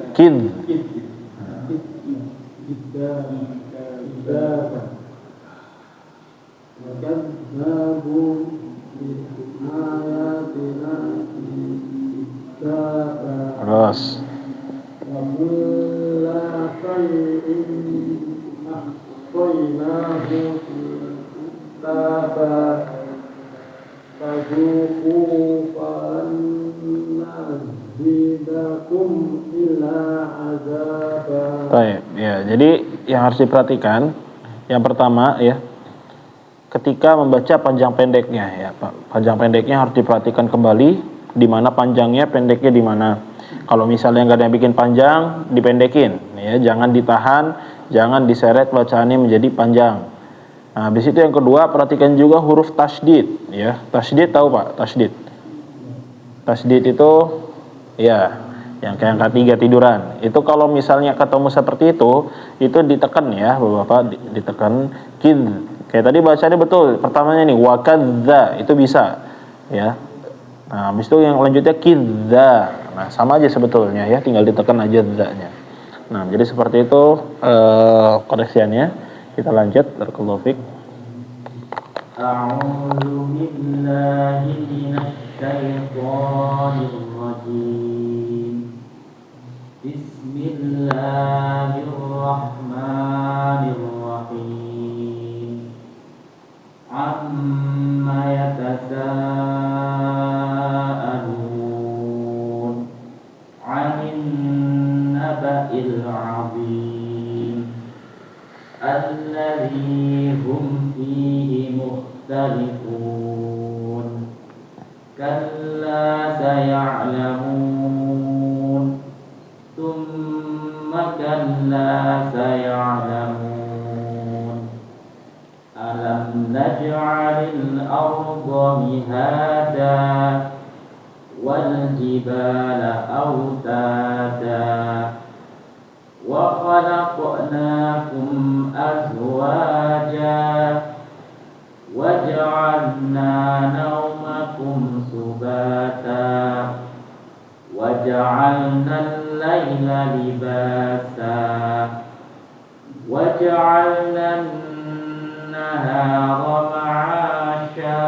Terus baik, ya, jadi yang harus diperhatikan yang pertama ya, ketika membaca panjang pendeknya ya, panjang pendeknya harus diperhatikan kembali di mana panjangnya, pendeknya di mana. Kalau misalnya nggak ada yang bikin panjang, dipendekin ya, jangan ditahan, jangan diseret bacaannya menjadi panjang. Nah, habis itu yang kedua, perhatikan juga huruf tasdid ya. Tasdid tahu Pak? Tasdid itu ya yang kayak angka 3 tiduran. Itu kalau misalnya ketemu seperti itu ditekan ya, Bapak, ditekan kid. Kayak tadi bacanya betul. Pertamanya nih wakadza, itu bisa ya. Nah, habis itu yang lanjutnya kidza. Nah, sama aja sebetulnya ya, tinggal ditekan aja za-nya. Nah, jadi seperti itu koreksiannya. Kita lanjut, barakallahu fiik. A'udzu billahi minasy syaithanir rajim. Bismillahirrahmanirrahim. Amma yatasaalun سيعلمون ثم كلا سيعلمون ألم نجعل الأرض مهادا والجبال أوتادا وخلقناكم أزواجا وجعلنا نومكم سباتا وجعلنا الليل لباسا وجعلنا النهار معاشا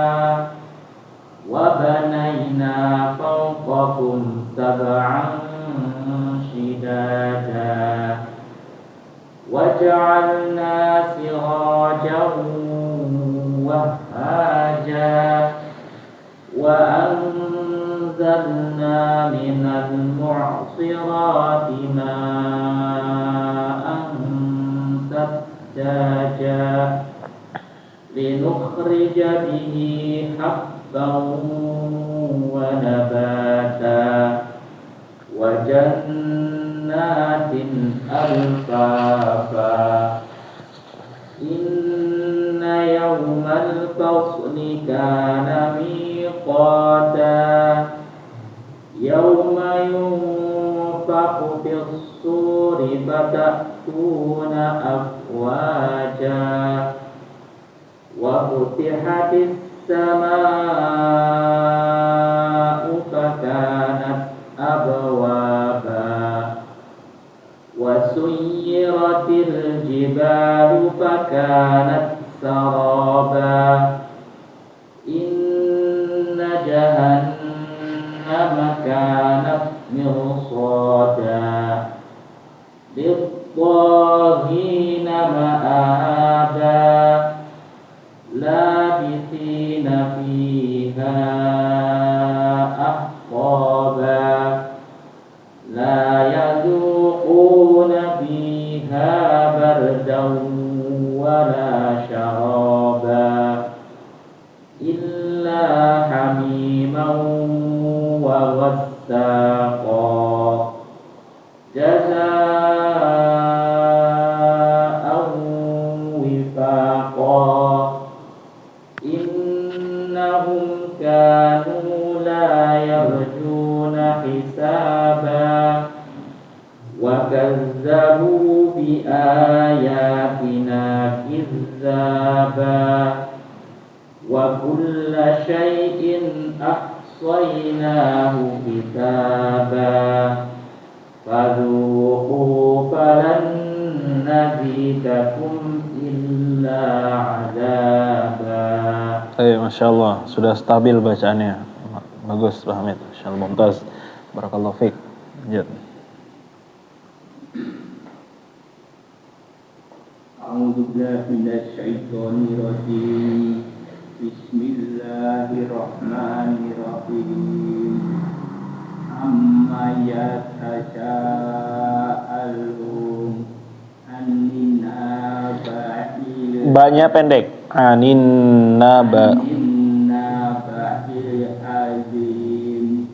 وبنينا فوقكم سبعا شدادا وجعلنا سراجا وهاجا وأنزلنا من المعصرات ماء ثجاجا لنخرج به حبا ونباتا وجنات ألفافا إن يوم الفصل كان ميقاتا يوم ينفخ في الصور فتأتون أفواجا وفتحت السماء فكانت أبوابا وسيرت الجبال فكانت سرابا إن جهنم كانت مرصادا للطاغين مآبا لابثين فيها أحقابا لا يذوقون فيها بردا ولا شرابا إلا حميما وغساقا جزاء وفاقا إنهم كانوا لا يرجون حسابا وكذبوا بآياتنا كذابا وكل شيء أحصيناه كتابا فذوقوا فلن نزيدكم إلا عذابا. Masya Allah, sudah stabil bacaannya. Bagus Pak Hamid, Masya Allah, mumtaz. Barakallahu fiik. Lanjut. A'udzu billahi minasy syaithanir rajim. Bismillahirrahmanirrahim. Amma yatasaalun anin naba'il Banyak pendek. Anin naba'il azim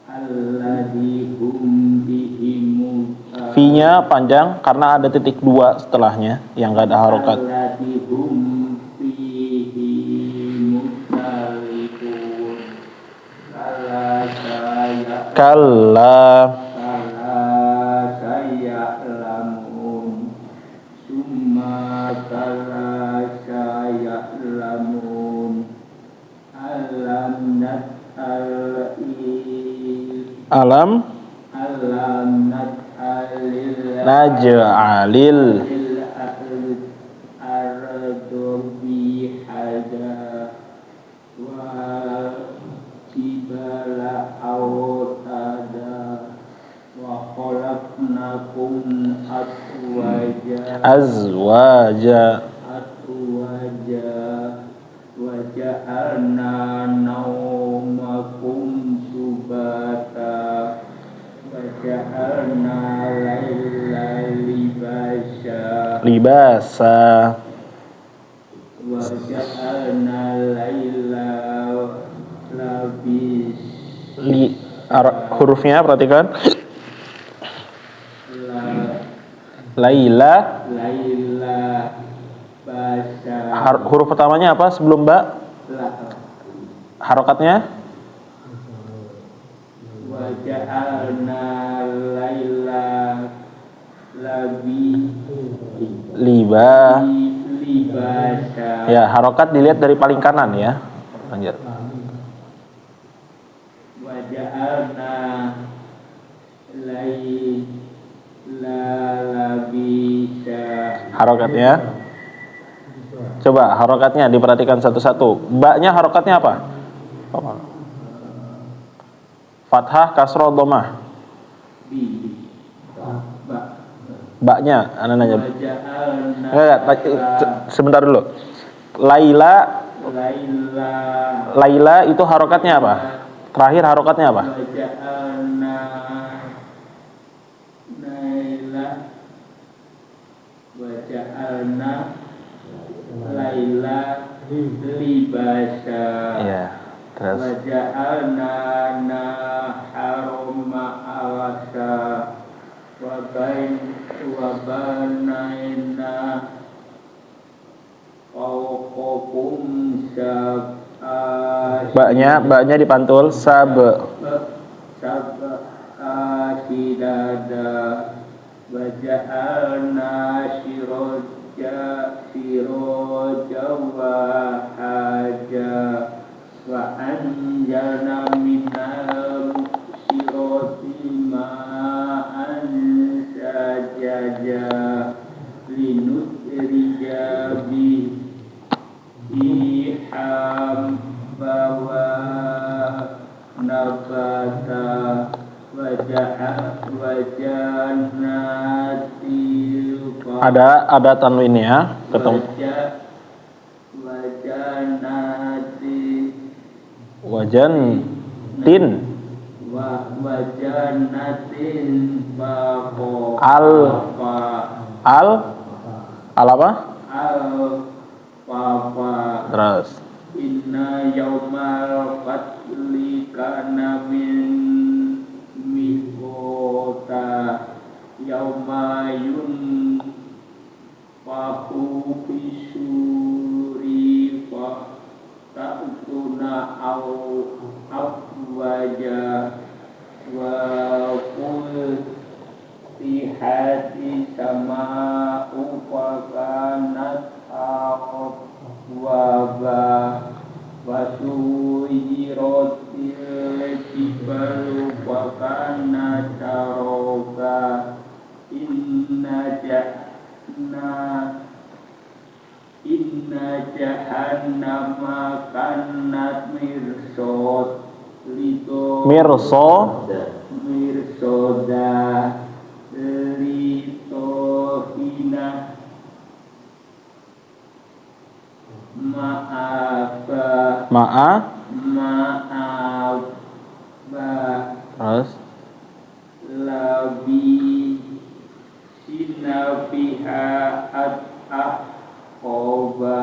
alladzi hum bihi mukhtalifun. V-nya panjang karena ada titik 2 setelahnya yang gak ada harokat. Alladzi hum fihi mukhtalifun. Kalla saya'lamun summa kalla saya'lamun alam alam naj'alil ardu bihada wa jibala autada wa khalaqnakum azwaja wa ja'alna naumakum subata wa ja'alna laila libasa wa ja'alna laila hurufnya perhatikan. Laila. Huruf pertamanya apa sebelum ba? Harokatnya? Waja'alna laila libasa. Ya, harokat dilihat dari paling kanan ya. Lanjut. Waja'alna laila labisa. Harokatnya? Coba harokatnya diperhatikan satu-satu. Ba-nya harokatnya apa? Fathah, kasroh, dhammah. Ba-nya, ana nanya. Sebentar dulu. Laila itu harokatnya apa? Terakhir harokatnya apa? Waja'alna laila libasa. Iya. Terus. Waja'alna naharuma awasa. Wabanaina fawqakum Ba-nya dipantul sab'a sidada. Waja'alna siraja wahaja. Wa anjalna minal siroti ma'an sajaja. Linusrija iham bawa nabata. Ada tanwinnya ketemu. Wajan tin al apa? Terus Inna yaumal qatli kana min mikota yaumayun fahu bisuri fa ta'tuna au afwaja wa qul tihati sama'u fa kanat waba wasuyirotil jibalu wakana caroga inna jahannama kanat mirsoda litohina. Terus labi sinafiha at-ahqoba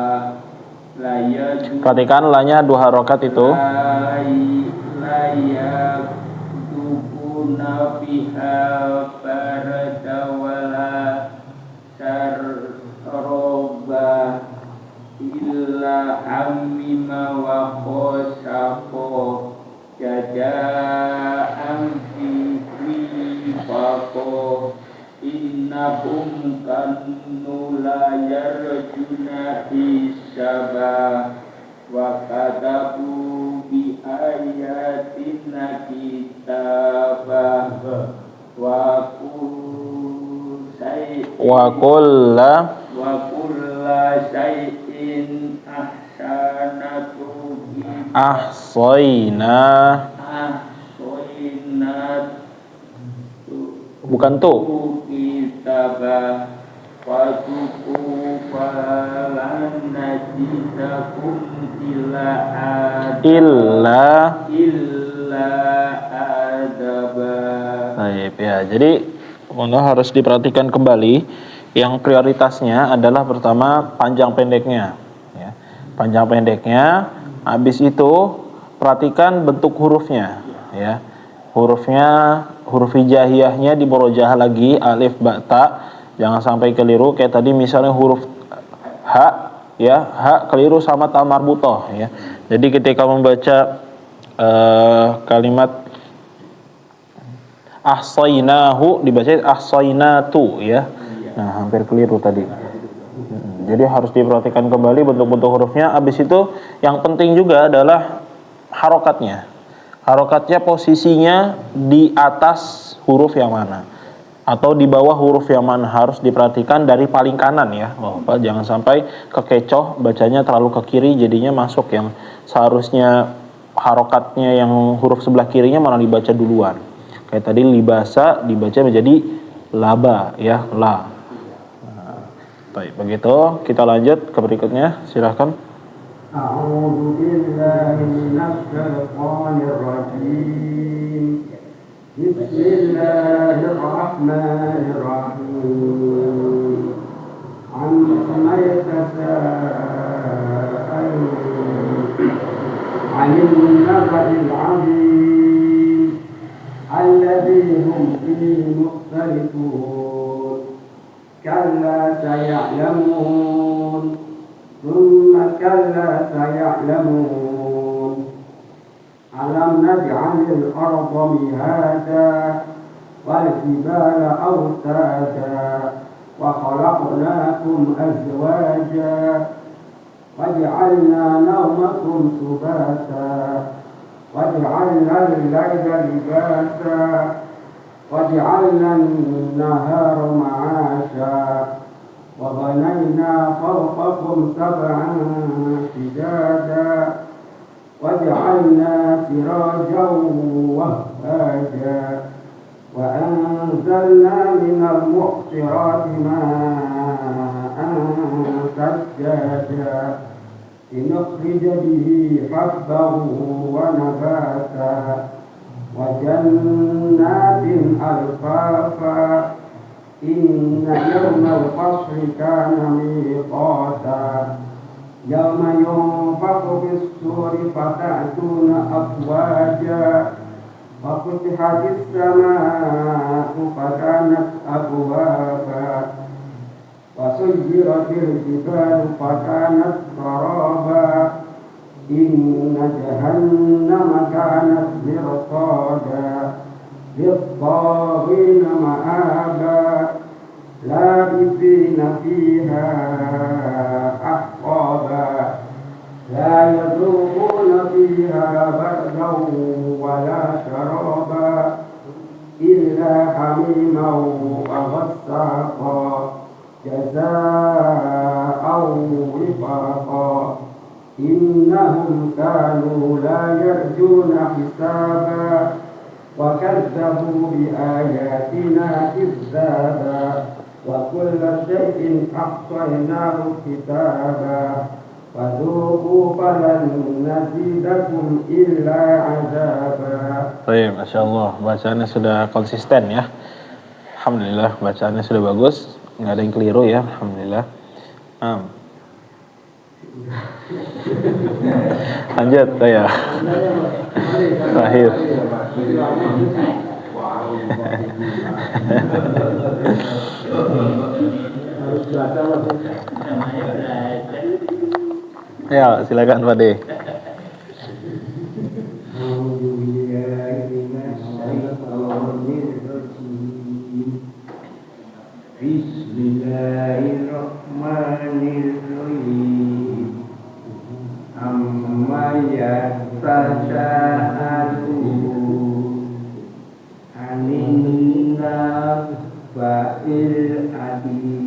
layadu. perhatikan lanya dua harokat itu. Layadukuna fiha baradawala sarroba illa hamima wa khosako jaja'am fako innahum kanu la yarjuna hisaba wa kadabu bi ayatina kitabah wa kulla syai'in ahsoina bukan tuh kitabah fatuku falan najidakum illa adaba. Baik ya, jadi harus diperhatikan kembali. Yang prioritasnya adalah pertama panjang pendeknya ya. Panjang pendeknya, habis itu perhatikan bentuk hurufnya ya. Huruf hijaiyahnya di murojaah lagi, alif ba ta. Jangan sampai keliru kayak tadi misalnya huruf ha, ya, ha keliru sama ta marbutoh, ya. Jadi ketika membaca kalimat ahsainahu dibaca ahsainatu, ya. Nah, hampir keliru tadi. Jadi harus diperhatikan kembali bentuk-bentuk hurufnya. Habis itu yang penting juga adalah harokatnya. Harokatnya posisinya di atas huruf yang mana atau di bawah huruf yang mana, harus diperhatikan dari paling kanan, ya. Bapak jangan sampai kekecoh bacanya terlalu ke kiri, jadinya masuk yang seharusnya harokatnya yang huruf sebelah kirinya malah dibaca duluan. Kayak tadi libasa dibaca menjadi laba, ya, la. Baik, begitu. Kita lanjut ke berikutnya. Silahkan. A'udzu billahi minasy syaithanir rajim. Bismillahirrahmanirrahim. Amma yatasaalun 'anil naba'il 'azim alladzi hum fihi mukhtalifun. Kalla saya'lamun, thumma kalla saya'lamun. Alam naj'alil arda mihada wal jibala awtada wa khalaqnakum azwaja waj'alna nawmakum subata waj'alna al-layla libasa وجعلنا النهار معاشا وبنينا فوقكم سبعا شدادا وجعلنا سراجا وهاجا وأنزلنا من المعصرات ماء ثجاجا لنخرج به حبا ونباتا وجنات ألفافا إن يوم الفصل كان ميقاتا يوم ينفخ في الصور فتأتون أفواجا وفتحت السماء فكانت أبوابا وسيرت الجبال فكانت سرابا إن جهنم كانت مرصادا للطاغين مآبا لابثين فيها أحقابا لا يذوقون فيها بردا ولا شرابا إلا حميما وغساقا جزاء وفاقا إنهم كانوا لا يرجون حسابا وكذبوا بآياتنا كذابا وكل شيء أحصيناه كتابا فذوقوا فلن نزيدكم إلا عذابا. Baik, Masya Allah, bacaannya sudah konsisten, ya. Alhamdulillah, bacaannya sudah bagus, nggak ada yang keliru, ya. Alhamdulillah. Lanjut saya. Terakhir. Ya, silakan Pak De. Bismillahirrahmanirrahim. Amma yatasaalun 'anil naba'il 'azim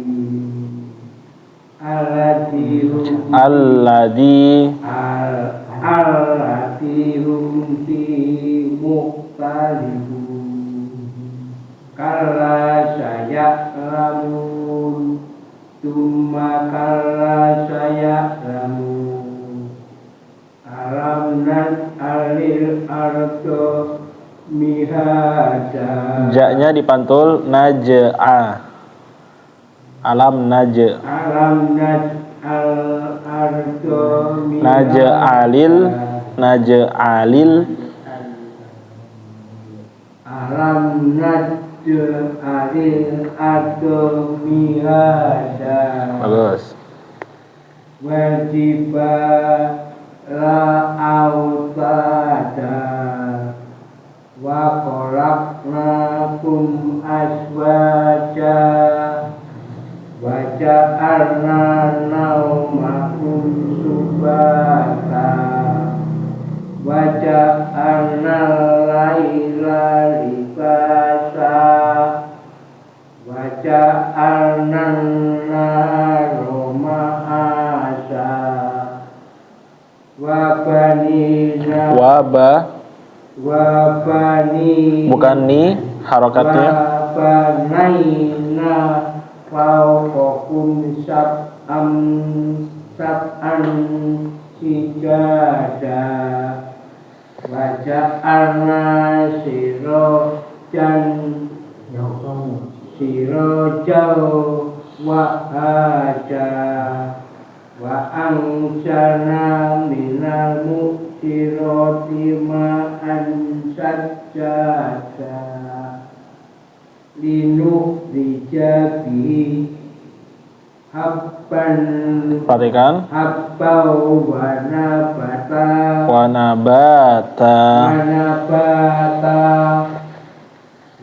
Alladzi hum fi mukhtalifun. Kalla saya'lamun, thumma kalla saya'lamun. Alam naj'alil arda mihada. Ja-nya dipantul naj'a. Alam naj'alil alam naj'alil arda mihada Bagus. wal jibala autada wa khalaqnakum azwaja wa ja'alna naumakum subata wa ja'alna laila libasa wa ja'alna nahara ma'asa wa banina wa bani Bukan ni harokatnya. wa banaina fawqakum sab'an sijada wa ja'alna sirajan wahaja wa anzalna minal mu'sirati ma'an sajjada linukhrija bihi habban wa nabata Wa nabata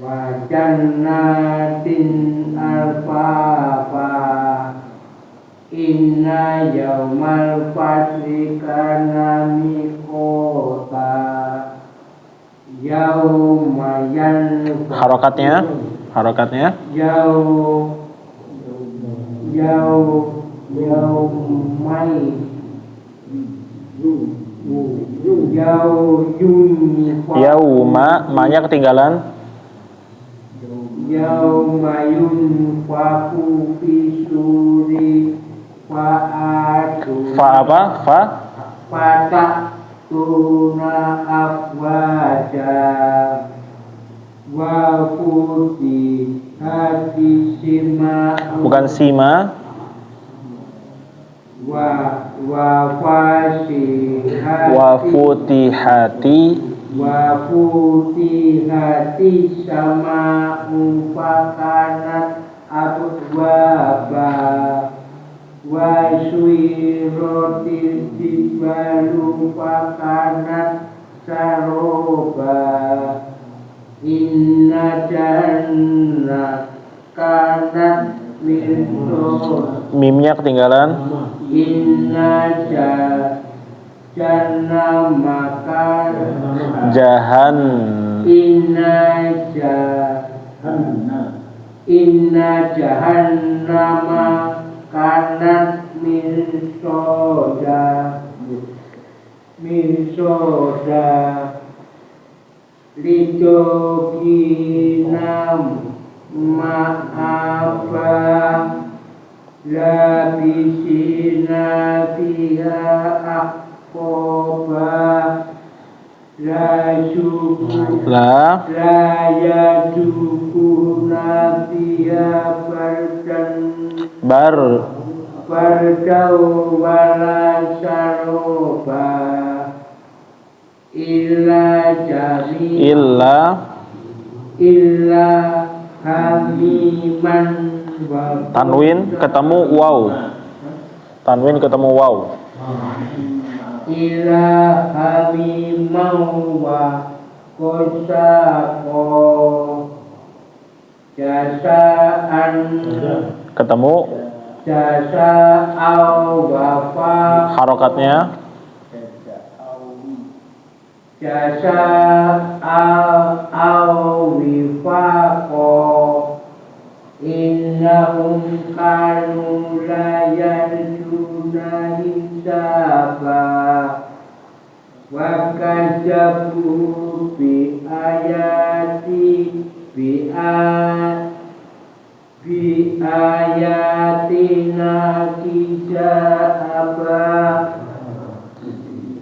wa jannatin alfafa inna yaumal fasli kana miqota yauma Harokatnya yauma, ma-nya ketinggalan. yauma yunfaku fi suri Fa apa? fatatuna afwaja wa futi hati sima Bukan sima. wa fasihati Wa futihati wa futihati sama umpakanat abwaba wa suiratil jibalu fakanat saroba inna jannah kanat mimnya ketinggalan. inna jannah maka Jahan inna jahannama kanat mirsoda lidoginam ma'afa labisina fiha aqoba la yadukuna fiha bardau wala saroba illa hamiman tanwin ketemu waw. ila hamimau wa kosako jasaan Ketemu jasa au wafa harokatnya. jasa au wifaqo innahum kanu la yarjuna hisaba wa kadzabu bi ayatina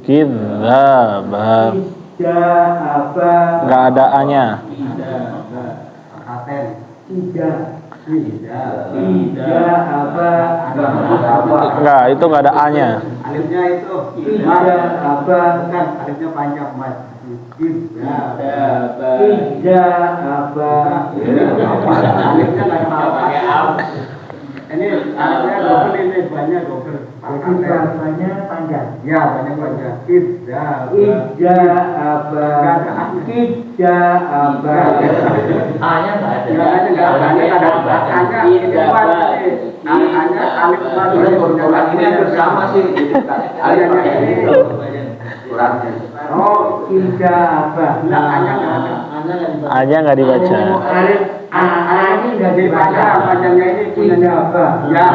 Kidzaba. Nggak ada A-nya. Enggak, itu nggak ada A-nya. Alifnya itu. Alifnya panjang, Mas. Ini ada double ini banyak double. Jadi bahasanya panjang. Ya banyak panjang. Ida apa? Ida apa? A-nya nggak ada. Ya ada nggak ada. Ada ini ada alif ini bersama sih. Alifnya ini kurangnya. Oh ida apa? Nah hanya nggak ada. A-nya nggak dibaca. Alif A-nya nggak dibaca. Panjangnya ini punya apa? Ya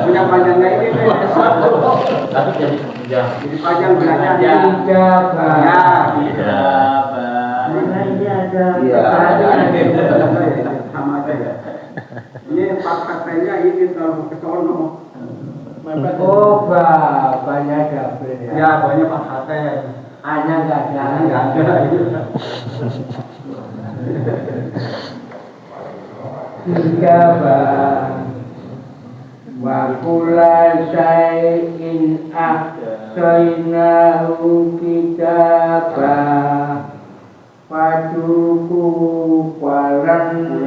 punya panjangnya ini. Tapi jadi panjang. Jadi panjang belajar ida apa? Ya Ya. Mana ini ada. Sama aja ya. Ini empat katanya ini kalau ke sono. Oh, banyak double ya. Ya, banyak pak kata. A-nya enggak ada. Enggak ada. Tiga wa kula syai'in ahsaynahu kitaba paduku walan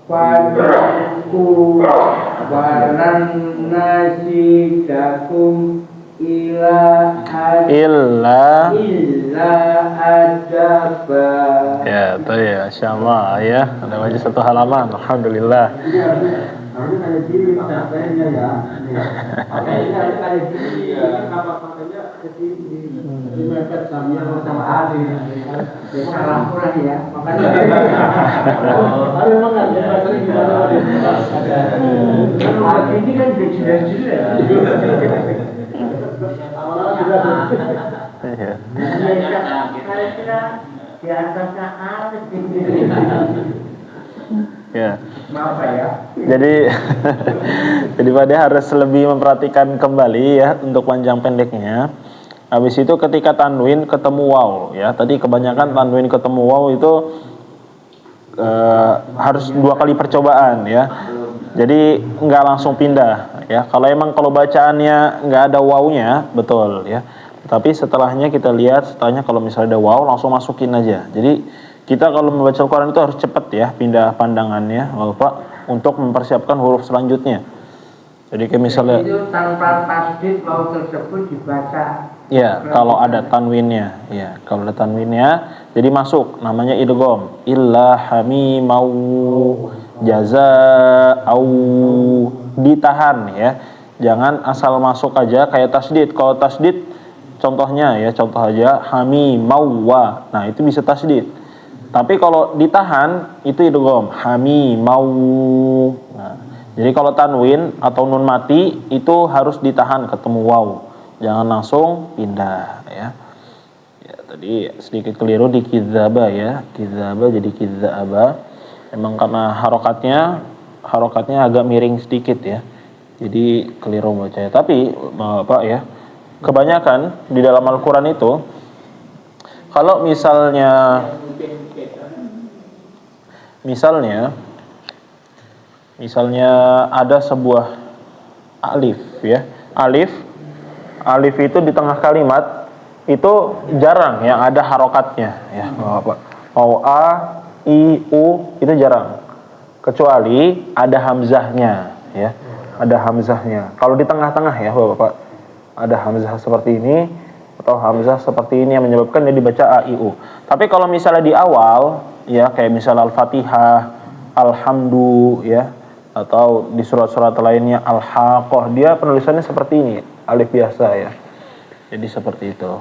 padaku walan nasidakum illa adaba. Ya, itu ya, insyaallah ya. Ada baca satu halaman, alhamdulillah. Ini harusnya kayak gini katanya ya. Ini harus kayak gini. Kenapa katanya ke sini? Ini mepet sama Ali. Salah kurang ya. Makanya Ali memang nggak ada gimana. Kalau ini kan jelas-jelas. Iya. Kira-kira di atasnya alif ini. Ya. Maaf ya. Jadi Pak De harus lebih memperhatikan kembali ya untuk panjang pendeknya. Habis itu ketika tanwin ketemu waw ya. Tadi kebanyakan tanwin ketemu waw itu harus 2 kali percobaan ya. Jadi nggak langsung pindah ya. Kalau bacaannya nggak ada wawnya, betul ya. Tapi setelahnya kita lihat, setelahnya kalau misalnya ada waw langsung masukin aja. Jadi kita kalau membaca Al-Quran itu harus cepat ya pindah pandangannya, Bapak, untuk mempersiapkan huruf selanjutnya. Jadi kayak misalnya itu tanpa tasdid waw tersebut dibaca. ya, kalau ada tanwinnya, ya, kalau ada tanwinnya, jadi masuk namanya idgham. Illa hamimau jazaa'u, ditahan ya. Jangan asal masuk aja kayak tasdid. Kalau tasdid contohnya ya, contoh aja hamimau wa. Nah, itu bisa tasdid. Tapi kalau ditahan itu idgham hamimau. Nah, jadi kalau tanwin atau nun mati itu harus ditahan ketemu waw. Jangan langsung pindah ya. Ya, tadi sedikit keliru di kidzaba ya. Kidzaba jadi kidzaba. Emang karena harokatnya agak miring sedikit ya. Jadi keliru bacanya. Tapi Bapak ya, kebanyakan di dalam Al-Qur'an itu kalau misalnya ada sebuah alif ya. Alif itu di tengah kalimat itu jarang yang ada harokatnya ya, Bapak. Mau a, i, u itu jarang. Kecuali ada hamzahnya ya. Ada hamzahnya. Kalau di tengah-tengah ya, Bapak. Ada hamzah seperti ini atau hamzah seperti ini yang menyebabkan dia dibaca a, i, u. Tapi kalau misalnya di awal ya, kayak misalnya Al-Fatihah, Alhamdu ya, atau di surat-surat lainnya Al-Haqqah, dia penulisannya seperti ini, alif biasa ya. Jadi seperti itu.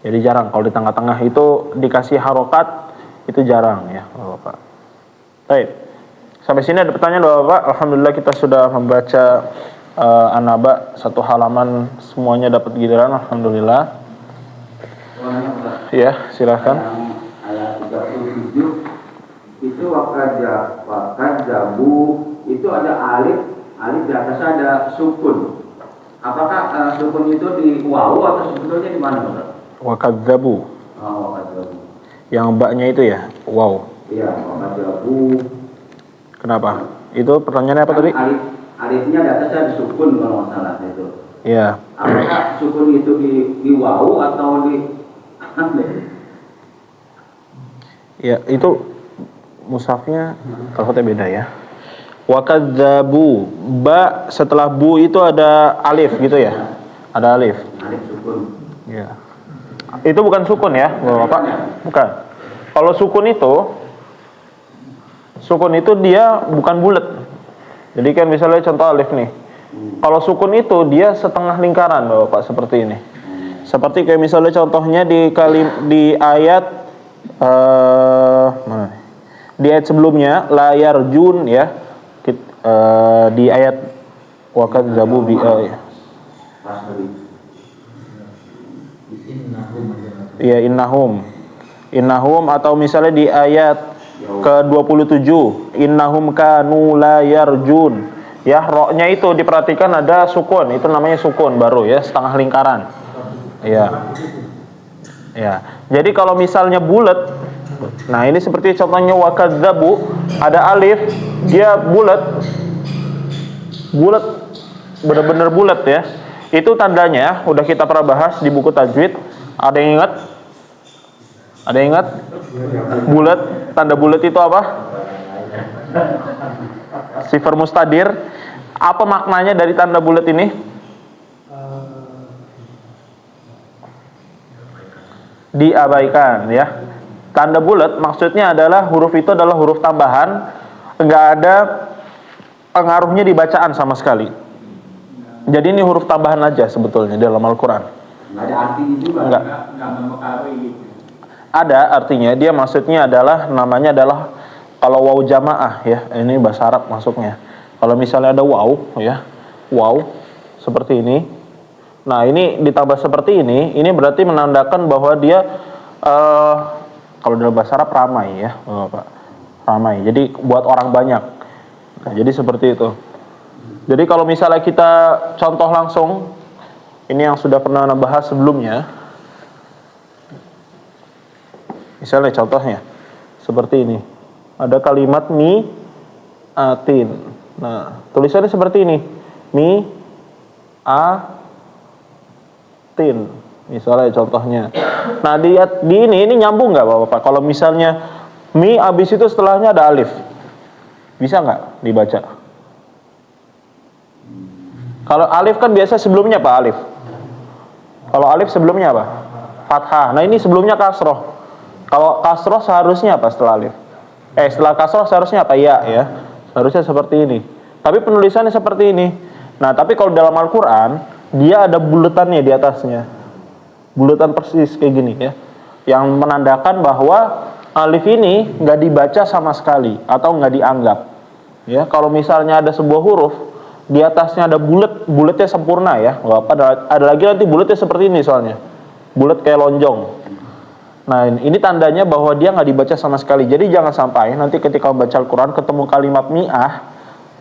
Jadi jarang kalau di tengah-tengah itu dikasih harokat, itu jarang ya, Bapak. Baik. Sampai sini ada pertanyaan, Bapak? Alhamdulillah kita sudah membaca An-Naba 1 halaman, semuanya dapat giliran, alhamdulillah. Ya, silakan. Ayat 37 itu wakajabu itu ada alif di atasnya ada sukun. Apakah sukun itu di waw atau sebetulnya di mana, Pak? Wakadzabu. Oh, wakajabu. Yang baknya itu ya, wow. Iya, wakajabu. Kenapa? Itu pertanyaannya apa tadi? Alifnya di atasnya ada sukun kalau nggak salah itu. Ya, Apakah sukun itu di wawu atau di Ya, itu mushafnya takutnya beda ya. Wa kadzabu, ba setelah bu itu ada alif gitu ya. Ada alif. alif sukun? Ya. Itu bukan sukun ya, Bapak? Bukan. Kalau sukun itu dia bukan bulat. Jadi kan misalnya contoh alif nih. Kalau sukun itu dia setengah lingkaran, Bapak, seperti ini. Seperti kayak misalnya contohnya di ayat mana? Di ayat sebelumnya la yarjun ya. Di ayat wa kadzabu bi ya innahum atau misalnya di ayat ke-27 innahum kanu la yarjun ya, ro-nya itu diperhatikan ada sukun, itu namanya sukun baru ya, setengah lingkaran ya. Jadi kalau misalnya bulat, nah ini seperti contohnya wa kadzabu, ada alif, dia bulat benar-benar bulat ya. Itu tandanya udah kita pernah bahas di buku tajwid. Ada yang ingat? Bulat, tanda bulat itu apa? Sifar mustadir. Apa maknanya dari tanda bulat ini? Diabaikan ya. Tanda bulat maksudnya adalah huruf itu adalah huruf tambahan, enggak ada pengaruhnya di bacaan sama sekali. Jadi ini huruf tambahan aja sebetulnya dalam Al-Quran. Nggak ada artinya juga. Nggak mempengaruhi gitu. Ada artinya, dia maksudnya adalah namanya adalah kalau waw jamaah ya, ini bahasa Arab masuknya. Kalau misalnya ada waw ya, waw seperti ini. Nah ini ditambah seperti ini berarti menandakan bahwa dia kalau dalam bahasa Arab ramai ya, Bapak. Ramai. Jadi buat orang banyak. Nah, jadi seperti itu. Jadi kalau misalnya kita contoh langsung, ini yang sudah pernah bahas sebelumnya. Misalnya contohnya seperti ini. Ada kalimat mi atin. Nah, tulisannya seperti ini. Mi a tin. Misalnya contohnya. Nah, di ini nyambung nggak Bapak? Kalau misalnya mi abis itu setelahnya ada alif. Bisa nggak dibaca? Kalau alif kan biasa sebelumnya apa alif? Kalau alif sebelumnya apa? Fathah. Nah ini sebelumnya kasroh. Kalau kasroh seharusnya apa setelah alif? Setelah kasroh seharusnya apa? Ya. Seharusnya seperti ini. Tapi penulisannya seperti ini. Nah tapi kalau dalam Al-Quran dia ada bulatannya di atasnya. Bulatan persis kayak gini ya. Yang menandakan bahwa alif ini nggak dibaca sama sekali atau nggak dianggap. Ya, kalau misalnya ada sebuah huruf di atasnya ada bulatnya sempurna ya. Ada lagi nanti bulatnya seperti ini soalnya. Bulat kayak lonjong. Nah, ini tandanya bahwa dia nggak dibaca sama sekali. Jadi jangan sampai nanti ketika membaca Al-Quran ketemu kalimat mi'ah,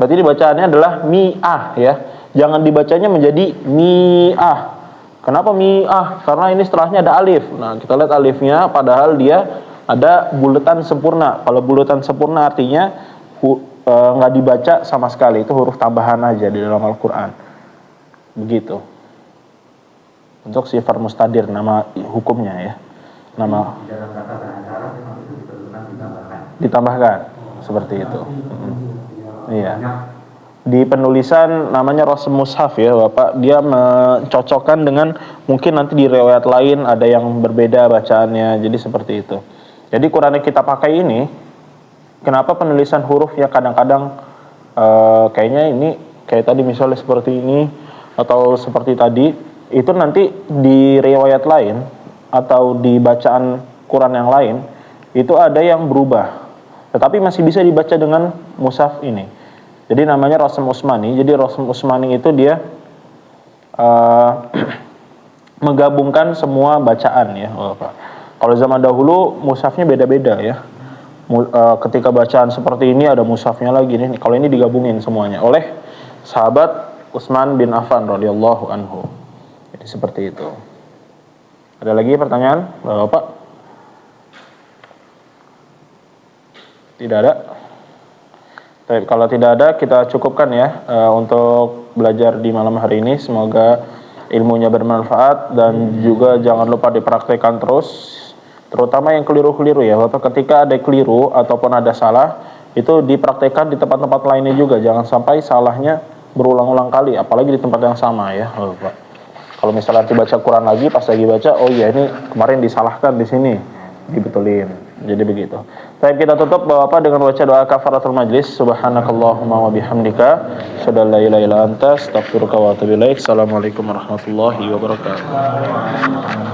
berarti dibacaannya adalah mi'ah ya. Jangan dibacanya menjadi mi'ah. Kenapa mi'ah? Karena ini setelahnya ada alif. Nah, kita lihat alifnya padahal dia ada bulatan sempurna. Kalau bulatan sempurna artinya nggak dibaca sama sekali, itu huruf tambahan aja di dalam Al-Quran. Begitu. Untuk sifar mustadir nama hukumnya ya. Nama Dalam kata bahasa Arab memang itu diperlukan ditambahkan seperti itu. Iya. Di penulisan namanya Rasm Mushaf ya Bapak, dia mencocokkan dengan mungkin nanti di riwayat lain ada yang berbeda bacaannya, jadi seperti itu. Jadi Quran yang kita pakai ini, kenapa penulisan hurufnya kadang-kadang kayaknya ini kayak tadi misalnya seperti ini atau seperti tadi, itu nanti di riwayat lain atau di bacaan Quran yang lain itu ada yang berubah, tetapi masih bisa dibaca dengan mushaf ini. Jadi namanya Rasm Utsmani. Jadi Rasm Utsmani itu dia menggabungkan semua bacaan ya Bapak. Kalau zaman dahulu mushafnya beda-beda ya. Ketika bacaan seperti ini ada mushafnya lagi nih. Kalau ini digabungin semuanya oleh sahabat Utsman bin Affan radhiyallahu anhu. Jadi seperti itu. Ada lagi pertanyaan, Bapak? Tidak ada? Baik, kalau tidak ada kita cukupkan ya untuk belajar di malam hari ini. Semoga ilmunya bermanfaat, dan juga jangan lupa dipraktekkan terus, terutama yang keliru-keliru ya Bapak. Ketika ada keliru ataupun ada salah, itu dipraktekkan di tempat-tempat lainnya juga, jangan sampai salahnya berulang-ulang kali, apalagi di tempat yang sama ya Bapak. Kalau misalnya dibaca Quran lagi, pas lagi baca, oh iya ini kemarin disalahkan di sini, dibetulin. Jadi begitu. Baik, kita tutup Bapak dengan baca doa kafaratul majlis. Subhanakallahumma wa bihamdika, asyhadu an la ilaha illa anta, astaghfiruka wa atubu ilaik. Assalamualaikum warahmatullahi wabarakatuh.